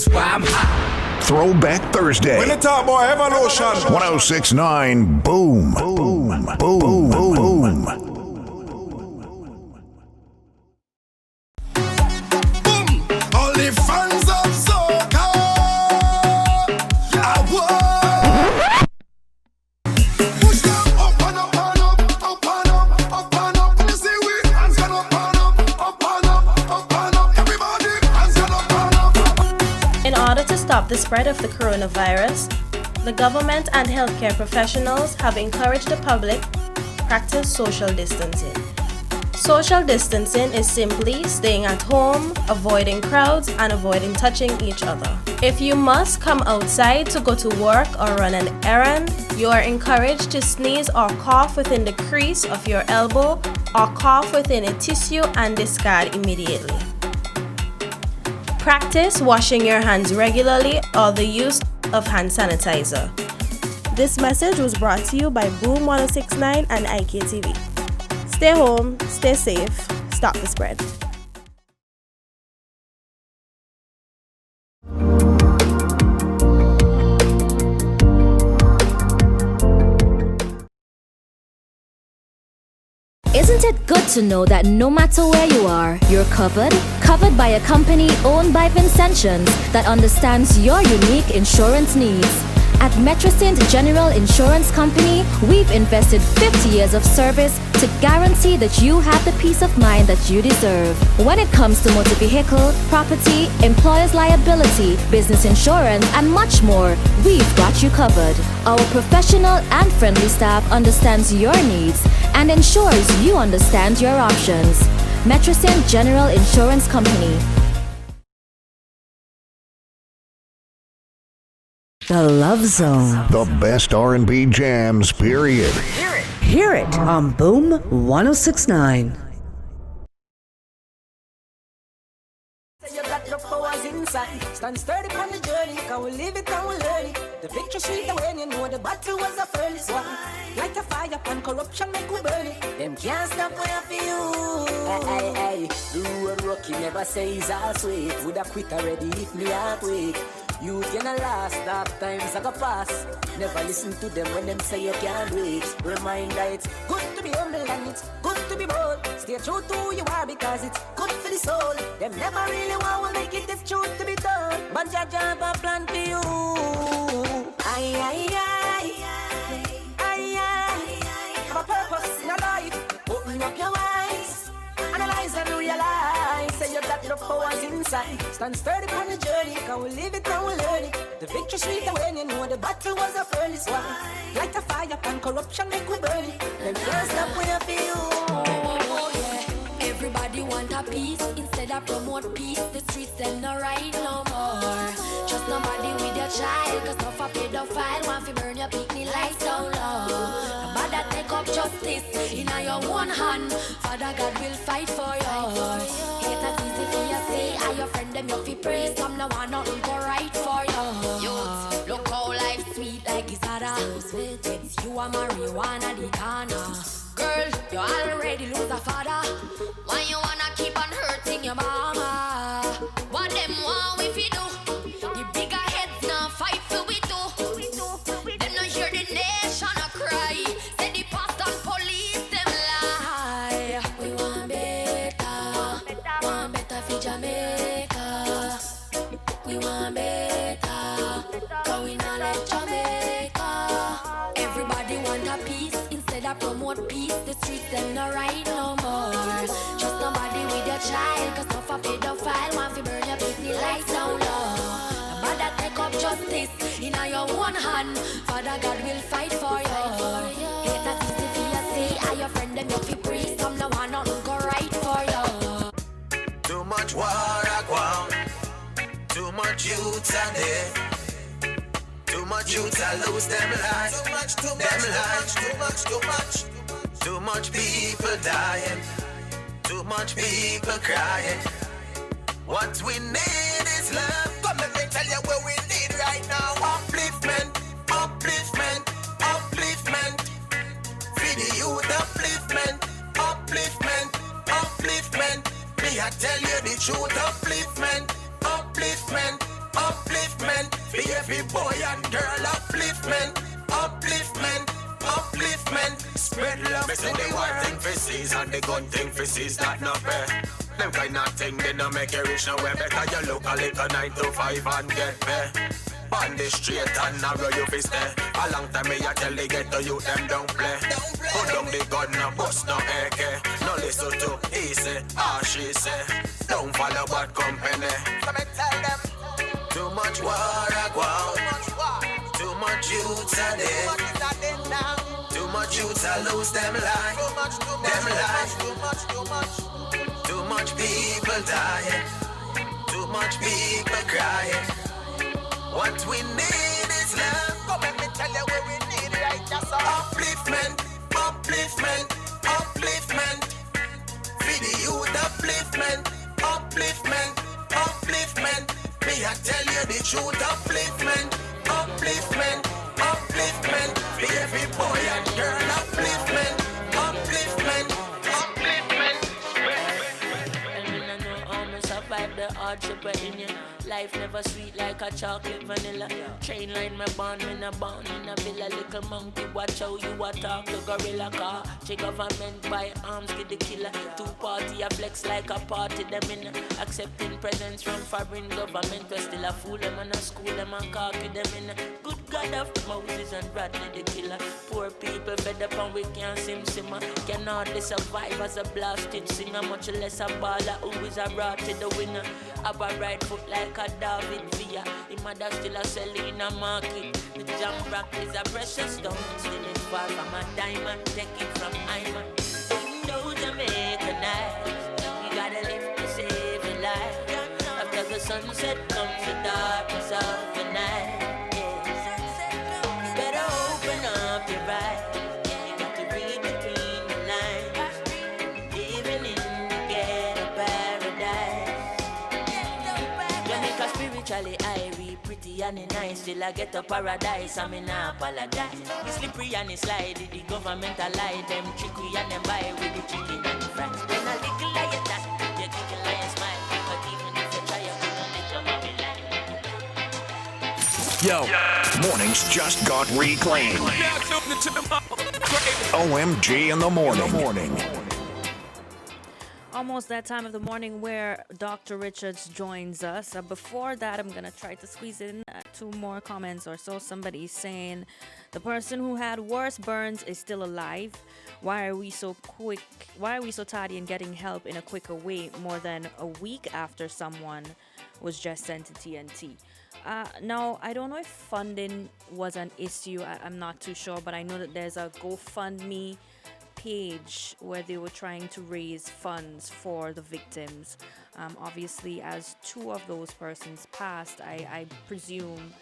why I'm hot. Throwback Thursday. When the top boy Evolution. 1069 Boom. Boom. Boom. Boom. All the fans of soca. I want. Push them up and up and up, up and up, up and up. You see we hands gonna up and up, up and up, up and up. Everybody hands gonna up and up. In order to stop the spread of the coronavirus, the government and healthcare professionals have encouraged the public practice social distancing. Social distancing is simply staying at home, avoiding crowds, and avoiding touching each other. If you must come outside to go to work or run an errand, you are encouraged to sneeze or cough within the crease of your elbow or cough within a tissue and discard immediately. Practice washing your hands regularly or the use of hand sanitizer. This message was brought to you by Boom 1069 and IKTV. Stay home, stay safe, stop the spread. Isn't it good to know that no matter where you are, you're covered? Covered by a company owned by Vincentians that understands your unique insurance needs. At Metrosint General Insurance Company, we've invested 50 years of service to guarantee that you have the peace of mind that you deserve. When it comes to motor vehicle, property, employer's liability, business insurance, and much more, we've got you covered. Our professional and friendly staff understands your needs and ensures you understand your options. Metrosint General Insurance Company. The Love Zone. The best R&B jams, period. Hear it on Boom 1069. You got the powers inside. Stand sturdy on the journey. Can we live it and we learn it? The victory sweet when you know the battle was a furnace one. Like a fire and corruption make we burn it. Them can't stop where for you. Hey, hey, the road rocky never says I'll sweet. Would have quit already if me heart weak. You gonna last, dark times are gonna pass. Never listen to them when them say you can't do it. Reminder it's good to be humble and it's good to be bold. Stay true to who you are because it's good for the soul. Them never really want to make it if truth to be done. But Jaja have a plan for you. Aye, aye, aye, aye, aye, aye. Have a purpose in your life. Open up your eyes and inside. Stand sturdy on the journey, can we live it and we learn it. The victory sweet when you know the battle was a furnace one. Light a fire and corruption make we burn it. Then first up we have you. Oh yeah, everybody want a piece. Instead of promote peace, the streets them no right no more. Trust nobody with your child, cause no for pedophile. Want to burn your picnic lights down low. Nobody take up justice in your one hand. Father God will fight for you. It's as easy for you say, I your friend them you fi praise. Some no want nothing go right for you. Youth, look how life sweet like Izada. It's you a marijuana the corner. Girl, you already lose a father. Why you wanna keep on hurting your mama? What them want if you do? The bigger heads now fight for we do. Them no hear the nation a cry. Say the past and police them lie. We want better for Jamaica. We want better, cause we not like Jamaica. Everybody want a peace. Instead of promote peace, the streets them no right no more. Trust nobody with your child, cause no for pedophile. Want to burn your picnic lights down low. Nobody take up justice in your one hand. Father God will fight for you. It's as easy for you say, I your friend them you fi praise. Some no want nothing go right for you. Too much water ground. Too much youths are there. Too much youths are lose them lives. Too much people dying. Too much people crying. What we need is love. Come let me tell you what we need right now. Upliftment, upliftment, upliftment. For the youth, upliftment, upliftment, upliftment. Me I tell you the truth, upliftment, upliftment, upliftment. For every boy and girl, upliftment, upliftment, upliftment. Spread love. Me say the war thing for seas and the gun thing for seas, that not fair. Them kind of thing they don't make you rich nowhere. Better you look a little 9 to 5 and get pay. On the street and narrow you fi stay. A long time me I tell the ghetto youth them don't play. Put down the gun, no bust, no AK. No listen to easy, all she say. Don't follow bad company. So me tell them. Too much water ground. Too much youths are dead. Too much youths are lose them life. Them life. Too much people dying. Too much people crying. What we need is love. Come let me tell you what we need right now. Upliftment, upliftment, upliftment. For the youth, upliftment, upliftment, upliftment. Me I tell you the truth, upliftment, upliftment, upliftment. For every boy and girl, upliftment, upliftment, upliftment. And I know how me survive the hardship in you. Life never sweet like a chocolate vanilla. Train line me born in a villa. Little monkey watch how you attack the gorilla car. Che government buy arms get the killer. Two party a flex like a party them in. Accepting presents from foreign government. We still a fool them and a school them and cocky them in. Good God of Moses and Bradley the killer. Poor people fed up and we can't simmer. Can hardly survive as a blasted singer. Much less a baller who is a rat to the winner. Have a right foot like a David Villa. The mother still a selling in a market. The jam rock is a precious stone. Still it's far from a diamond. Take it from Iman. You know Jamaica night. You gotta live to save your life. After the sunset comes the darkness of the night. Yeah. You better open up your eyes. You got to read between the lines. Living in the ghetto paradise. Jamaica spiritually irie, pretty and nice. Still I get a paradise, I mean I apologize. It's slippery and it's slidey, the government a lie. Them tricky and them buy with the chicken and the fries. When I little lie at that, you giggle and you smile. But even if you try, you couldn't let your mommy lie. Yo, mornings just got reclaimed. OMG in the morning. almost that time of the morning where Dr. Richards joins us. Before that, I'm going to try to squeeze in 2 more comments or so. Somebody's saying, the person who had worse burns is still alive. Why are we so quick? Why are we so tardy in getting help in a quicker way more than a week after someone was just sent to TNT? Now, I don't know if funding was an issue. I'm not too sure, but I know that there's a GoFundMe page where they were trying to raise funds for the victims. Obviously, as 2 of those persons passed, I presume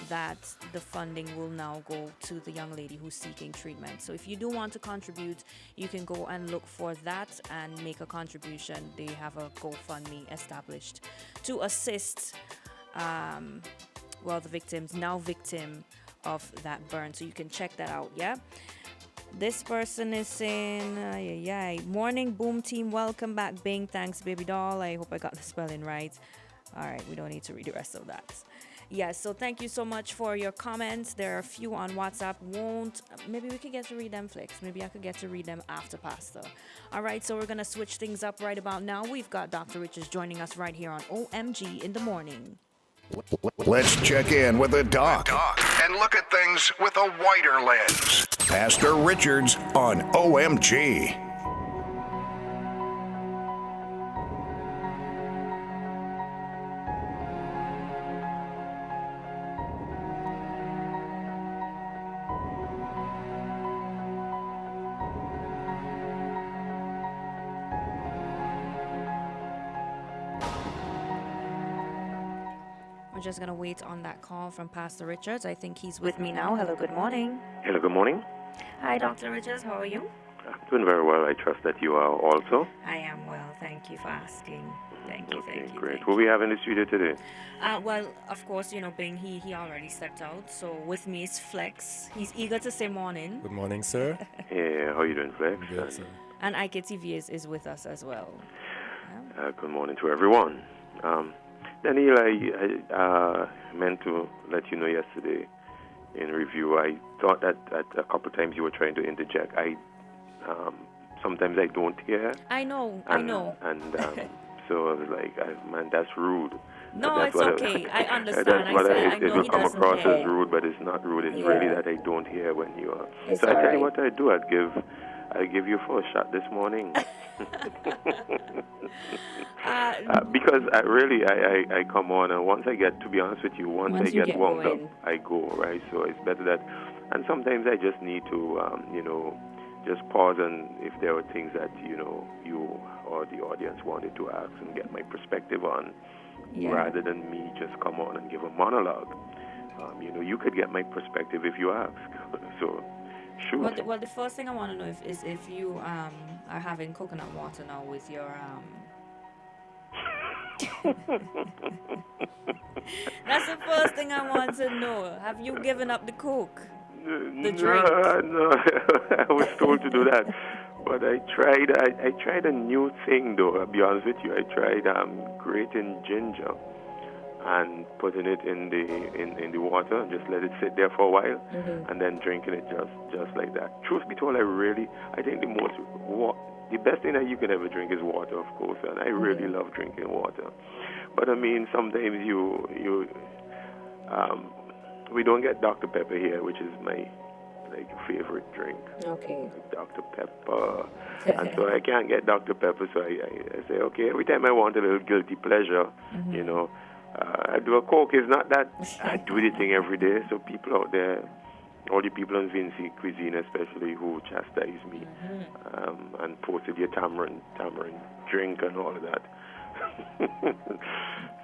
that the funding will now go to the young lady who's seeking treatment. So if you do want to contribute, you can go and look for that and make a contribution. They have a GoFundMe established to assist the victims, now victim of that burn. So you can check that out, yeah? This person is saying, morning boom team, welcome back Bing, thanks baby doll. I hope I got the spelling right. All right, we don't need to read the rest of that. Yes, so thank you so much for your comments. There are a few on WhatsApp. Maybe we could get to read them, Flex. Maybe I could get to read them after Pastor. All right, so we're going to switch things up right about now. We've got Dr. Richards joining us right here on OMG in the Morning. Let's check in with the doc and look at things with a wider lens. Pastor Richards on OMG. We're just going to wait on that call from Pastor Richards. I think he's with me now. Hello, good morning. Hello, good morning. Hi, Dr. Richards. How are you? I'm doing very well. I trust that you are also. I am well. Thank you for asking. Thank you. Great. Who we have in the studio today? Well, of course, Bing, he already stepped out. So with me is Flex. He's eager to say morning. Good morning, sir. Yeah, how are you doing, Flex? Good, sir. And IKTV is with us as well. Good morning to everyone. Daniel, I meant to let you know yesterday in review. I thought that a couple of times you were trying to interject. Sometimes I don't hear. I know. And so I was like, man, that's rude. No, that's it's okay. I understand. It will come across as rude, but it's not rude. It's really that I don't hear when you are. It's so I tell you what I do. I'd give you a first shot this morning. Because I come on, and once I get, to be honest with you, once I get warmed up, I go, right? So it's better that, and sometimes I just need to, just pause, and if there are things that, you or the audience wanted to ask and get my perspective on, rather than me just come on and give a monologue. You could get my perspective if you ask. So, shoot. Well, the first thing I want to know is if you are having coconut water now with your That's the first thing I want to know. Have you given up the Coke? The drink? No, I was told to do that. But I tried a new thing, though. I'll be honest with you. I tried grating ginger and putting it in the water and just let it sit there for a while, and then drinking it just like that. Truth be told, I think the best thing that you can ever drink is water, of course, and I really love drinking water. But I mean, sometimes we don't get Dr. Pepper here, which is my favorite drink. Okay. Dr. Pepper. And so I can't get Dr. Pepper, so I say, okay, every time I want a little guilty pleasure, I do a Coke. It's not that I do the thing every day, so people out there, all the people on Vinci Cuisine especially, who chastise me and posted your tamarind drink and all of that.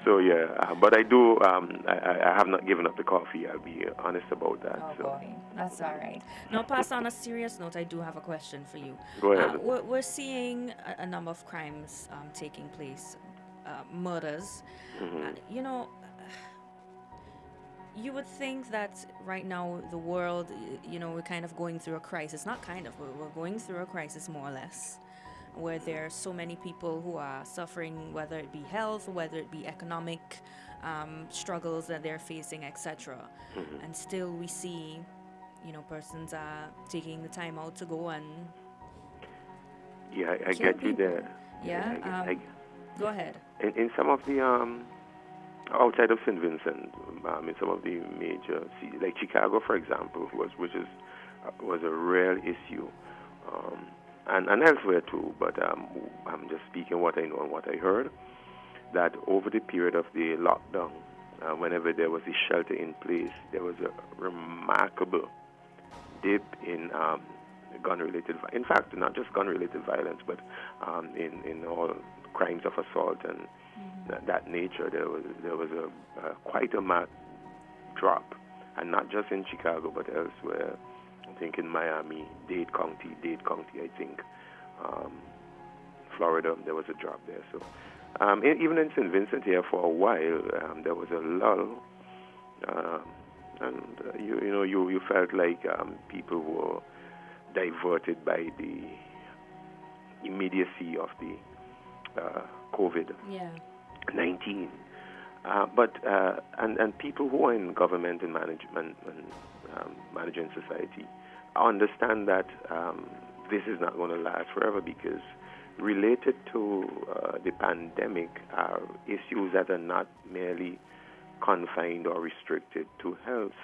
So yeah, but I do. I have not given up the coffee. I'll be honest about that. Oh boy, that's all right. Now, Pastor, on a serious note, I do have a question for you. Go ahead. We're seeing a number of crimes taking place, murders. You would think that right now the world, we're kind of going through a crisis. Not kind of, we're going through a crisis more or less, where there are so many people who are suffering, whether it be health, whether it be economic struggles that they're facing, etc. And still we see, persons are taking the time out to go and Yeah, I get you there. Yeah. Go ahead. In some of the outside of St. Vincent, in some of the major cities, like Chicago, for example, was a real issue, and elsewhere too. But I'm just speaking what I know and what I heard. That over the period of the lockdown, whenever there was a shelter in place, there was a remarkable dip in gun-related, in fact, not just gun-related violence, but in all crimes of assault and that nature. There was a quite a marked drop, and not just in Chicago, but elsewhere. I think in Miami, Dade County, I think, Florida, there was a drop there. So even in St. Vincent here for a while, there was a lull, and you felt like people were diverted by the immediacy of the COVID-19. But people who are in government and management and managing society understand that this is not going to last forever, because related to the pandemic are issues that are not merely confined or restricted to health.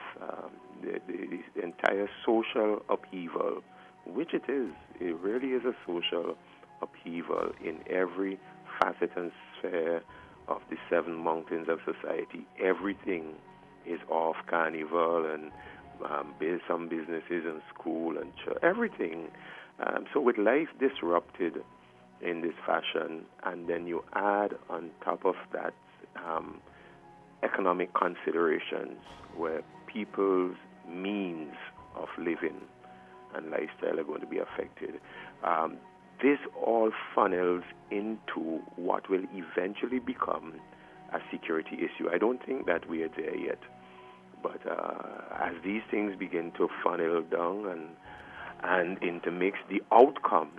The entire social upheaval, which it really is a social upheaval in every facet and sphere of the 7 mountains of society. Everything is off carnival, and some businesses and school and church, everything. So with life disrupted in this fashion, and then you add on top of that economic considerations where people's means of living and lifestyle are going to be affected. This all funnels into what will eventually become a security issue. I don't think that we are there yet. But as these things begin to funnel down and intermix, the outcome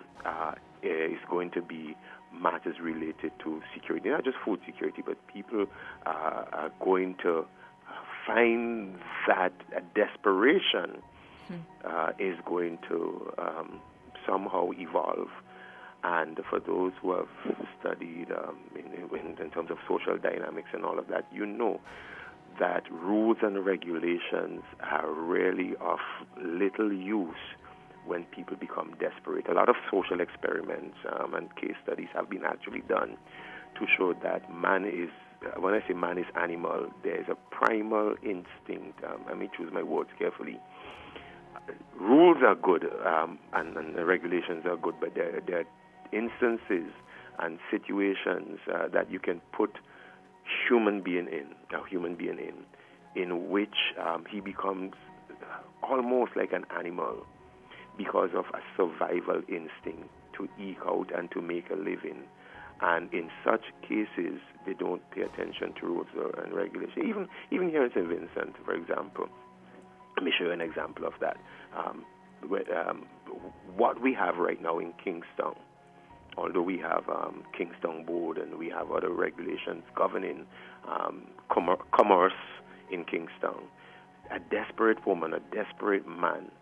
is going to be matters related to security, not just food security, but people are going to find that a desperation is going to somehow evolve. And for those who have studied in terms of social dynamics and all of that, you know that rules and regulations are really of little use when people become desperate. A lot of social experiments and case studies have been actually done to show that man is, when I say man is animal, there is a primal instinct. Let me choose my words carefully. Rules are good and the regulations are good, but there are instances and situations that you can put a human being in which he becomes almost like an animal because of a survival instinct to eke out and to make a living. And in such cases, they don't pay attention to rules and regulations. Even here in St. Vincent, for example, let me show you an example of that. What we have right now in Kingston, although we have Kingston Board and we have other regulations governing commerce in Kingston, a desperate woman, a desperate man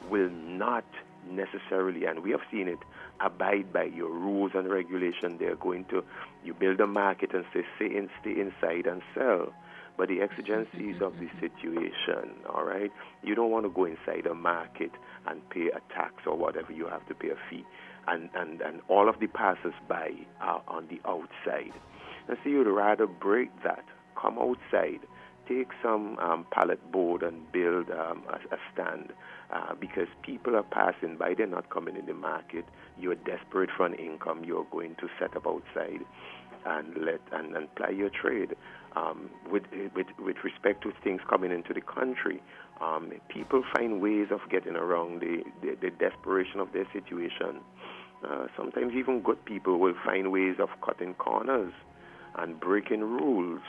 will not necessarily, and we have seen it, abide by your rules and regulations. They're going to, you build a market and say, stay inside and sell. But the exigencies of the situation, all right, you don't want to go inside a market and pay a tax or whatever, you have to pay a fee. And all of the passers-by are on the outside. And so you'd rather break that, come outside, take some pallet board and build a stand because people are passing by, they're not coming in the market. You're desperate for an income, you're going to set up outside and ply your trade. With respect to things coming into the country, people find ways of getting around the desperation of their situation. Sometimes even good people will find ways of cutting corners and breaking rules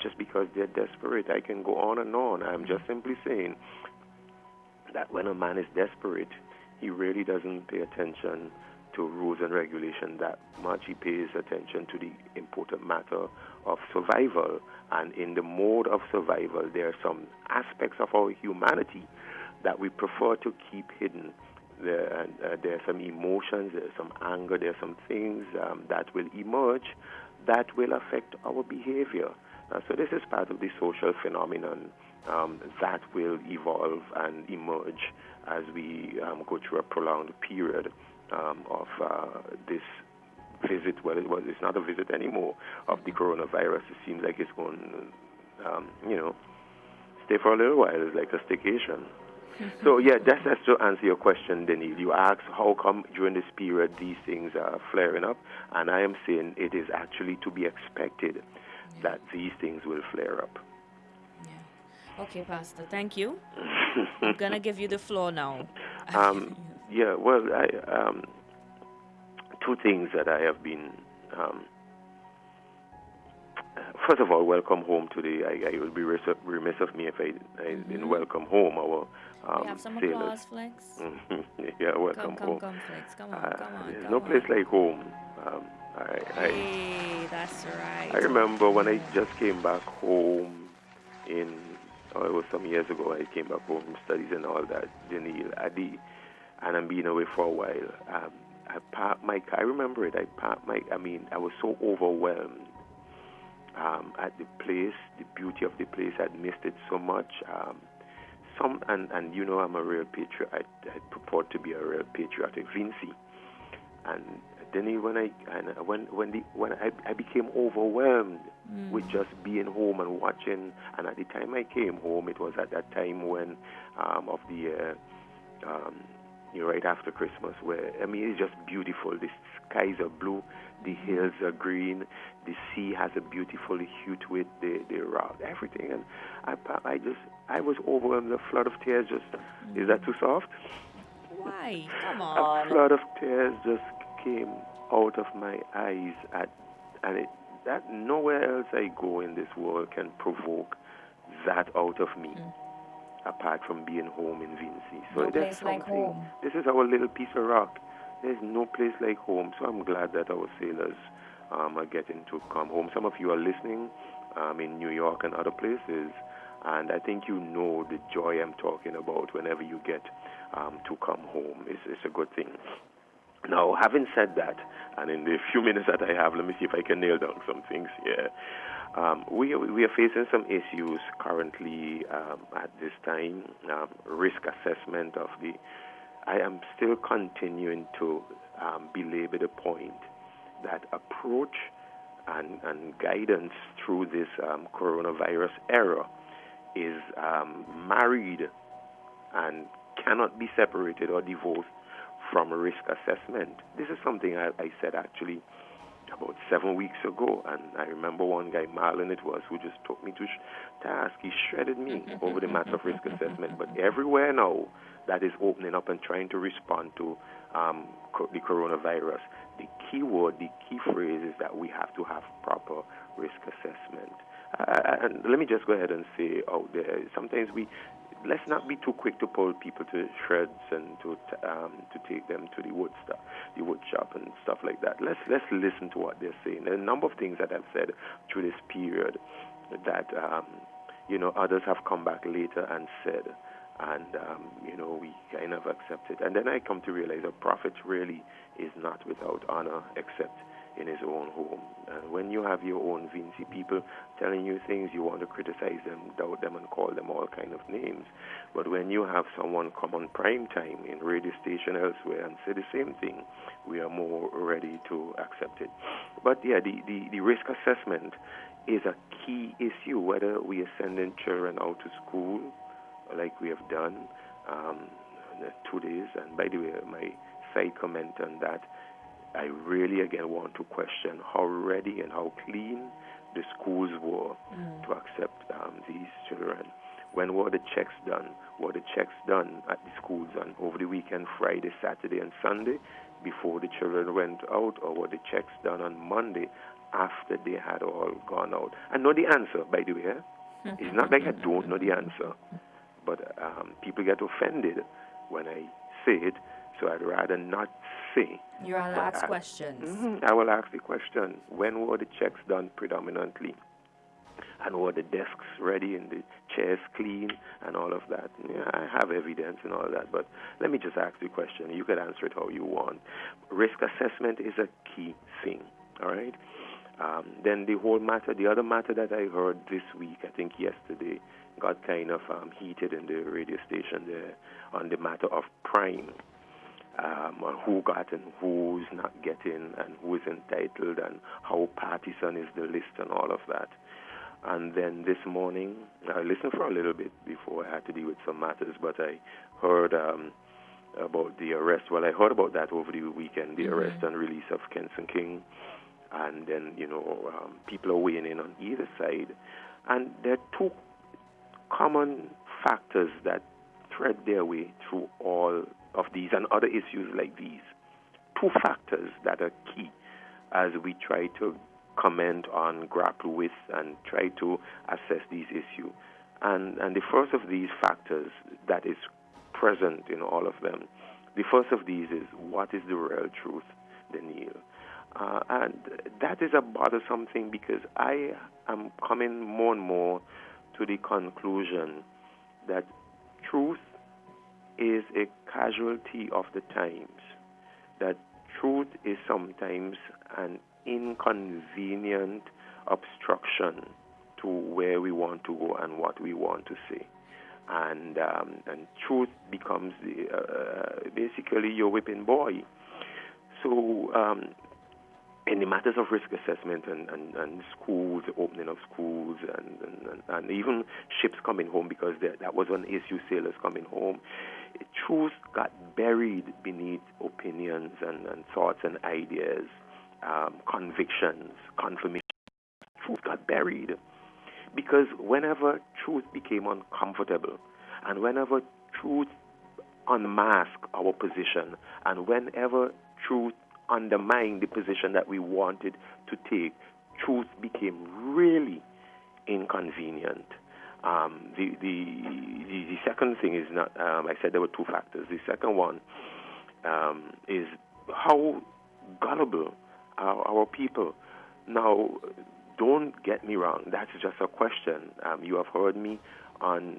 just because they're desperate. I can go on and on. I'm just simply saying that when a man is desperate, he really doesn't pay attention to rules and regulation that much. He pays attention to the important matter of survival. And in the mode of survival, there are some aspects of our humanity that we prefer to keep hidden. there are some emotions, there are some anger, there are some things that will emerge that will affect our behavior. So this is part of the social phenomenon that will evolve and emerge as we go through a prolonged period of this visit. Well, it's not a visit anymore of the coronavirus. It seems like it's going, stay for a little while. It's like a staycation. So, yeah, that's to answer your question, Daniel. You asked how come during this period these things are flaring up, and I am saying it is actually to be expected that these things will flare up. Okay, Pastor, thank you. I'm going to give you the floor now. Yeah, well, two things that I have been... first of all, welcome home today. I would be remiss of me if I didn't welcome home our we have some sailors. applause, Flex. Yeah, welcome home. Come, Flex. Come on. There's no place like home. Hey, that's right. I remember when I just came back home it was some years ago. I came back home from studies and all that, Daniel, Adi, and I'm being away for a while. I parked my car. I remember it. I was so overwhelmed at the place, the beauty of the place. I'd missed it so much. And you know I'm a real patriot. I purport to be a real patriotic Vinci. And then when I became overwhelmed with just being home and watching. And at the time I came home, it was at that time when of the year, right after Christmas, where it's just beautiful. The skies are blue, the hills are green, the sea has a beautiful hue to it, the rock, everything. And I was overwhelmed. A flood of tears is that too soft? Why? Come on. A flood of tears just came out of my eyes that nowhere else I go in this world can provoke that out of me. Apart from being home in Vinci. So no place like home. This is our little piece of rock. There's no place like home. So I'm glad that our sailors are getting to come home. Some of you are listening in New York and other places, and I think you know the joy I'm talking about whenever you get to come home. It's a good thing. Now, having said that, and in the few minutes that I have, let me see if I can nail down some things here. We are facing some issues currently at this time. Risk assessment of I am still continuing to belabor the point that approach and guidance through this coronavirus era is married and cannot be separated or divorced from risk assessment. This is something I said actually about 7 weeks ago, and I remember one guy, Marlon it was, who just took me to task. He shredded me over the matter of risk assessment. But everywhere now that is opening up and trying to respond to the coronavirus, the key word, the key phrase is that we have to have proper risk assessment. And let me just go ahead and say out there, sometimes let's not be too quick to pull people to shreds and to take them to the wood shop and stuff like that. Let's listen to what they're saying. There are a number of things that I've said through this period that others have come back later and said, and we kind of accept it. And then I come to realize a prophet really is not without honor except in his own home. And when you have your own Vinci people telling you things, you want to criticize them, doubt them, and call them all kind of names. But when you have someone come on prime time in radio station elsewhere and say the same thing, we are more ready to accept it. But yeah, the risk assessment is a key issue, whether we are sending children out to school like we have done 2 days. And by the way, my side comment on that, I really again want to question how ready and how clean the schools were to accept these children. When were the checks done? Were the checks done at the schools on over the weekend, Friday, Saturday, and Sunday, before the children went out, or were the checks done on Monday after they had all gone out? I know the answer, by the way. It's not like I don't know the answer, but people get offended when I say it, so I'd rather not say. You're allowed to ask questions. I will ask the question, when were the checks done predominantly? and all the desks ready and the chairs clean and all of that. Yeah, I have evidence and all of that, but let me just ask you a question. You can answer it how you want. Risk assessment is a key thing, all right? Then the other matter that I heard this week, I think yesterday, got kind of heated in the radio station there on the matter of prime. Who got and who's not getting and who is entitled and how partisan is the list and all of that. And then this morning, I listened for a little bit before I had to deal with some matters, but I heard about the arrest. Well, I heard about that over the weekend, the arrest and release of Kenson King. And then, people are weighing in on either side. And there are two common factors that thread their way through all of these and other issues like these. Two factors that are key as we try to comment on, grapple with, and try to assess these issues. And the first of these factors that is present in all of them, the first of these is, what is the real truth, Daniel? And that is a bothersome thing because I am coming more and more to the conclusion that truth is a casualty of the times, that truth is sometimes an inconvenient obstruction to where we want to go and what we want to say. And truth becomes basically your whipping boy. So in the matters of risk assessment and schools, the opening of schools, and even ships coming home, because that was an issue, sailors coming home, truth got buried beneath opinions and thoughts and ideas, convictions, confirmation. Truth got buried because whenever truth became uncomfortable and whenever truth unmasked our position and whenever truth undermined the position that we wanted to take, truth became really inconvenient. The second thing is not, I said there were two factors. The second one is how gullible are our people. Now, don't get me wrong, that's just a question. You have heard me on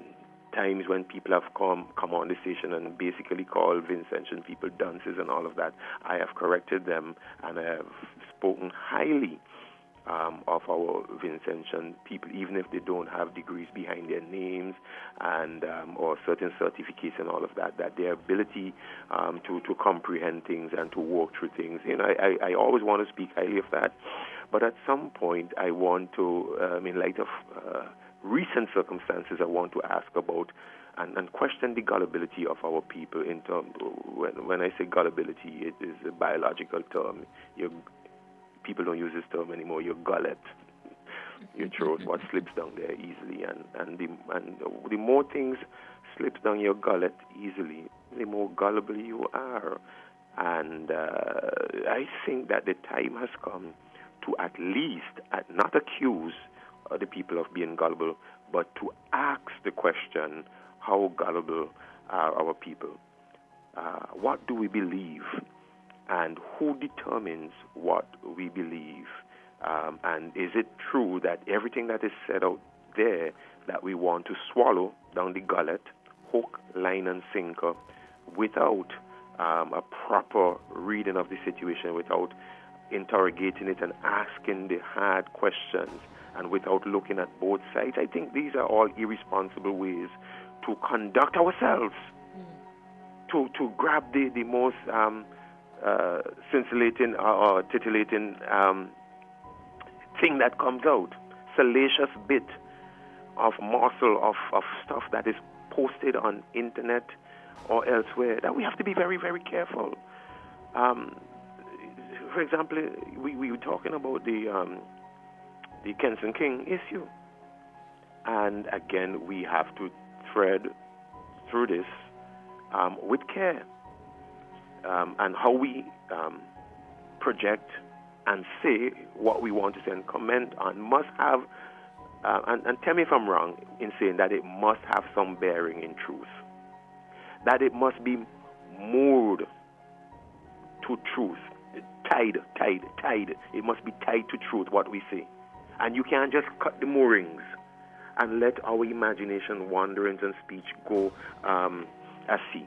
times when people have come on the station and basically called Vincentian people dunces and all of that. I have corrected them and I have spoken highly of our Vincentian people, even if they don't have degrees behind their names and or certain certificates and all of that, that their ability to comprehend things and to walk through things. I always want to speak highly of that, but at some point I want to, in light of recent circumstances, I want to ask about and question the gullibility of our people. In terms, when I say gullibility, it is a biological term. People don't use this term anymore. Your gullet, your throat, what slips down there easily, and the more things slips down your gullet easily, the more gullible you are. And I think that the time has come to at least not accuse the people of being gullible, but to ask the question, how gullible are our people? What do we believe? And who determines what we believe? And is it true that everything that is said out there that we want to swallow down the gullet, hook, line, and sinker, without a proper reading of the situation, without interrogating it and asking the hard questions, and without looking at both sides? I think these are all irresponsible ways to conduct ourselves, to grab the most scintillating or titillating thing that comes out, salacious bit of morsel of stuff that is posted on internet or elsewhere, that we have to be very, very careful. For example, we were talking about the Kenson King issue. And again, we have to thread through this with care. And how we project and say what we want to say and comment on must have, and tell me if I'm wrong in saying that it must have some bearing in truth. That it must be moored to truth. Tied. It must be tied to truth, what we say. And you can't just cut the moorings and let our imagination, wanderings, and speech go at sea.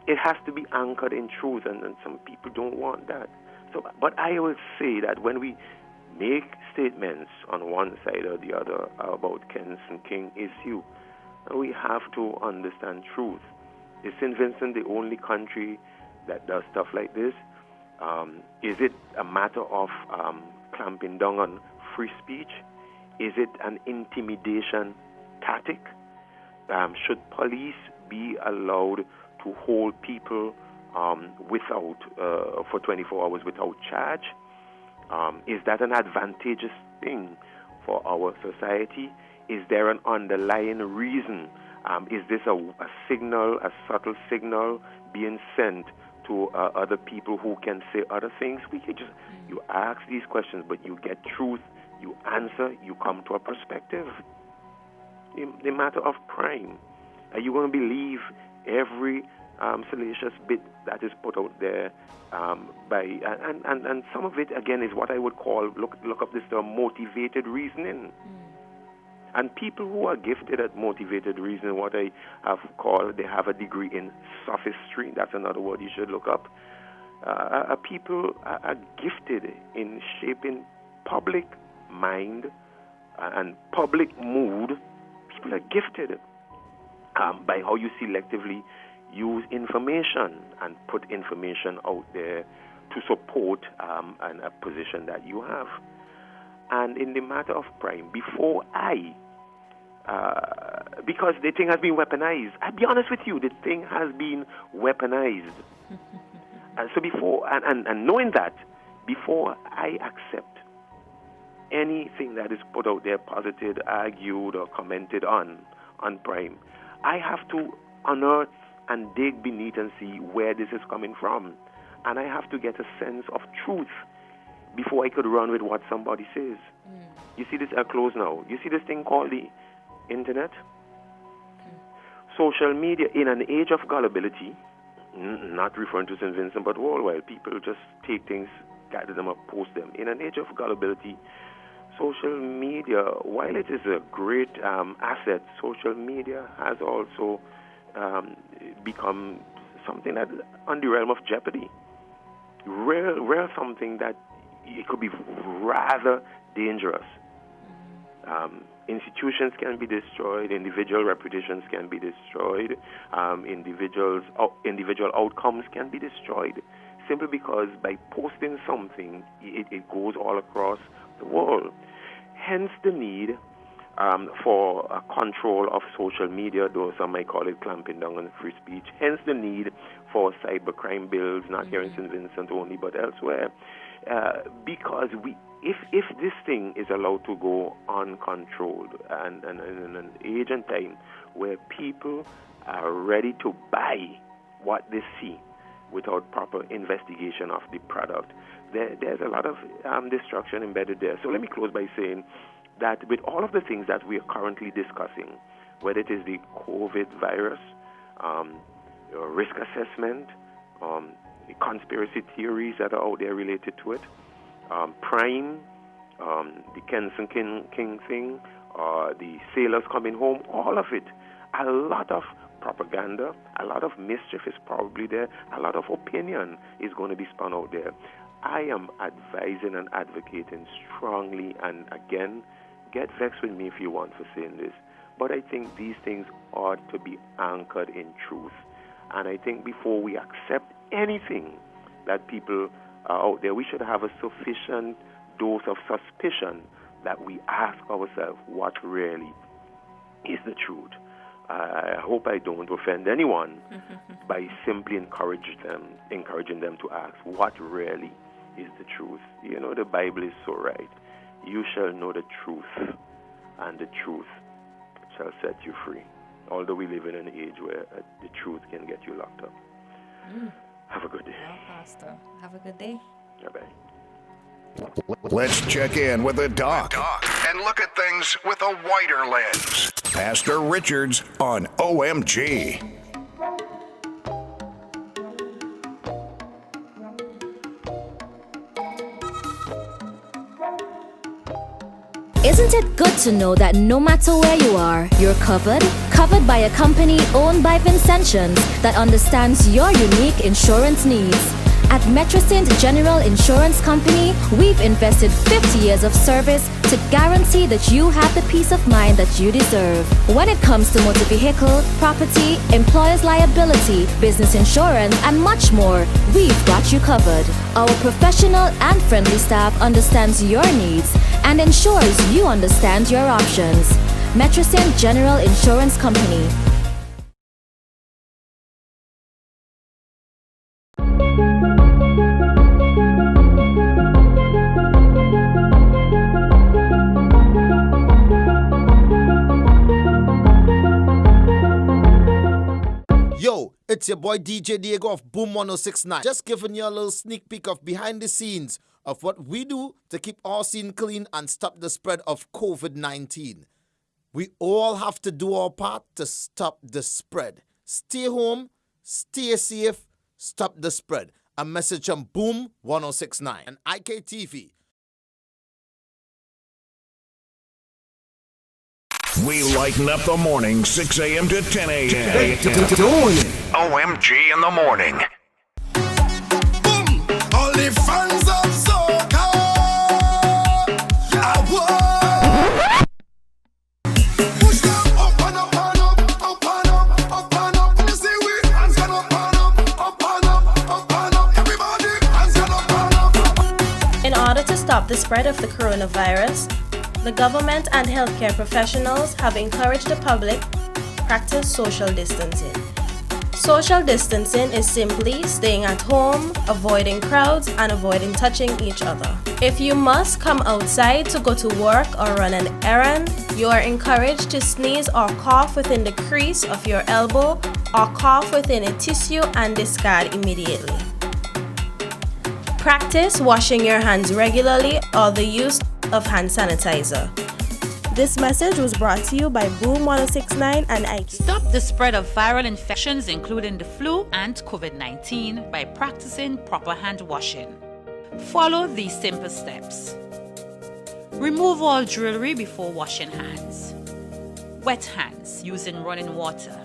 It has to be anchored in truth, and some people don't want that. So, but I will say that when we make statements on one side or the other about Kenson King issue, we have to understand truth. Is St. Vincent the only country that does stuff like this? Is it a matter of clamping down on free speech? Is it an intimidation tactic? Should police be allowed to hold people without for 24 hours without charge? Is that an advantageous thing for our society? Is there an underlying reason? Is this a signal, a subtle signal being sent to other people who can say other things? We could just, you ask these questions, but you get truth, you answer, you come to a perspective. The matter of crime. Are you going to believe every salacious bit that is put out there and some of it, again, is what I would call, look up this term, motivated reasoning. And people who are gifted at motivated reasoning, what I have called, they have a degree in sophistry. That's another word you should look up. People are gifted in shaping public mind and public mood. People are gifted by how you selectively use information and put information out there to support a position that you have. And in the matter of crime, before because the thing has been weaponized. I'll be honest with you, the thing has been weaponized. And so before, and knowing that, before I accept anything that is put out there, posited, argued, or commented on Prime, I have to unearth and dig beneath and see where this is coming from. And I have to get a sense of truth before I could run with what somebody says. You see this, I'll close now. You see this thing called the internet? Social media, in an age of gullibility, not referring to St. Vincent, but worldwide, people just take things, gather them up, post them. In an age of gullibility, social media, while it is a great asset, social media has also become something that on the realm of jeopardy. Rare something that it could be rather dangerous. Institutions can be destroyed, individual reputations can be destroyed, individual outcomes can be destroyed, simply because by posting something, it goes all across the world. Hence the need for a control of social media, though some might call it clamping down on free speech. Hence the need for cybercrime bills, not here in St. Vincent only, but elsewhere. Because if this thing is allowed to go uncontrolled and in an age and time where people are ready to buy what they see without proper investigation of the product, there's a lot of destruction embedded there. So let me close by saying that with all of the things that we are currently discussing, whether it is the COVID virus, risk assessment, the conspiracy theories that are out there related to it, Prime, the Kenson King thing, the sailors coming home, all of it, a lot of propaganda, a lot of mischief is probably there, a lot of opinion is going to be spun out there. I am advising and advocating strongly, and again, get vexed with me if you want for saying this, but I think these things ought to be anchored in truth. And I think before we accept anything that people are out there, we should have a sufficient dose of suspicion that we ask ourselves what really is the truth. I hope I don't offend anyone by simply encouraging them to ask what really is the truth. You know, the Bible is so right. You shall know the truth, and the truth shall set you free. Although we live in an age where the truth can get you locked up. Have a good day. Well, Pastor, have a good day. Bye-bye. Let's check in with the doc and look at things with a wider lens. Pastor Richards on OMG. Isn't it good to know that no matter where you are, you're covered? Covered by a company owned by Vincentians that understands your unique insurance needs. At Metrosint General Insurance Company, we've invested 50 years of service to guarantee that you have the peace of mind that you deserve. When it comes to motor vehicle, property, employer's liability, business insurance, and much more, we've got you covered. Our professional and friendly staff understands your needs and ensures you understand your options. Metrosint General Insurance Company. Yo, it's your boy DJ Diego of Boom 1069. Just giving you a little sneak peek of behind the scenes of what we do to keep our scene clean and stop the spread of COVID-19. We all have to do our part to stop the spread. Stay home, stay safe, stop the spread. A message from Boom 1069 and IKTV. We lighten up the morning, 6 a.m. to 10 a.m. OMG in the morning. All the fans of soca, push them up and up and up, up and up, up and up. You see we hands gone up and up, up and up, up and up. Everybody hands gone up and up. In order to stop the spread of the coronavirus, the government and healthcare professionals have encouraged the public practice social distancing. Social distancing is simply staying at home, avoiding crowds, and avoiding touching each other. If you must come outside to go to work or run an errand, you are encouraged to sneeze or cough within the crease of your elbow or cough within a tissue and discard immediately. Practice washing your hands regularly or the use of hand sanitizer. This message was brought to you by Boom 1069 and IKE. Stop the spread of viral infections, including the flu and COVID-19, by practicing proper hand washing. Follow these simple steps. Remove all jewelry before washing hands. Wet hands using running water.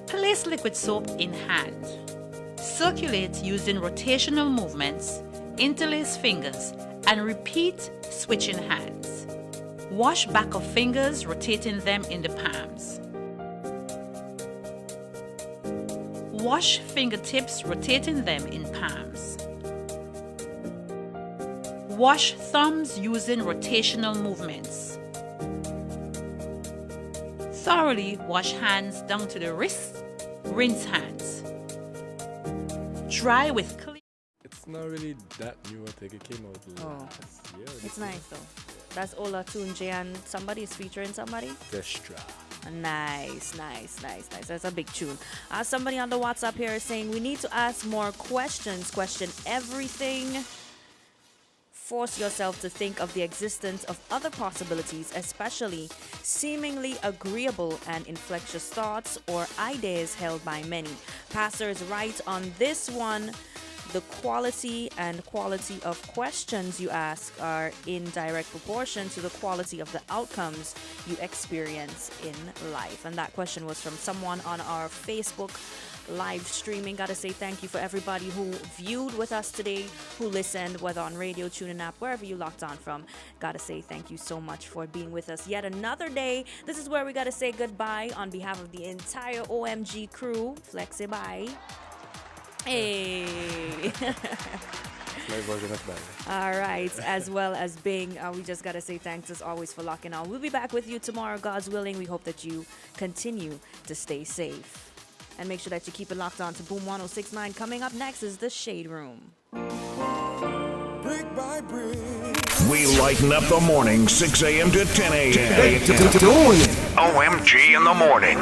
Place liquid soap in hand. Circulate using rotational movements. Interlace fingers and repeat switching hands. Wash back of fingers, rotating them in the palms. Wash fingertips, rotating them in palms. Wash thumbs using rotational movements. Thoroughly wash hands down to the wrist. Rinse hands. Dry with clean. It's not really that new. I think it came out last year. It's nice though. That's Ola Tunje and somebody is featuring somebody. Destra. Nice. That's a big tune. Somebody on the WhatsApp here is saying we need to ask more questions. Question everything. Force yourself to think of the existence of other possibilities, especially seemingly agreeable and inflectious thoughts or ideas held by many. Pastor is right on this one. The quality of questions you ask are in direct proportion to the quality of the outcomes you experience in life. And that question was from someone on our Facebook live streaming. Gotta say thank you for everybody who viewed with us today, who listened, whether on radio, TuneIn app, wherever you locked on from. Gotta say thank you so much for being with us yet another day. This is where we gotta say goodbye on behalf of the entire OMG crew. Flexi bye. Hey. My version of bye. All right, as well as Bing, we just got to say thanks as always for locking on. We'll be back with you tomorrow, God's willing. We hope that you continue to stay safe. And make sure that you keep it locked on to Boom 1069. Coming up next is The Shade Room. Brick by brick. We lighten up the morning, 6 a.m. to 10 a.m. OMG in the morning.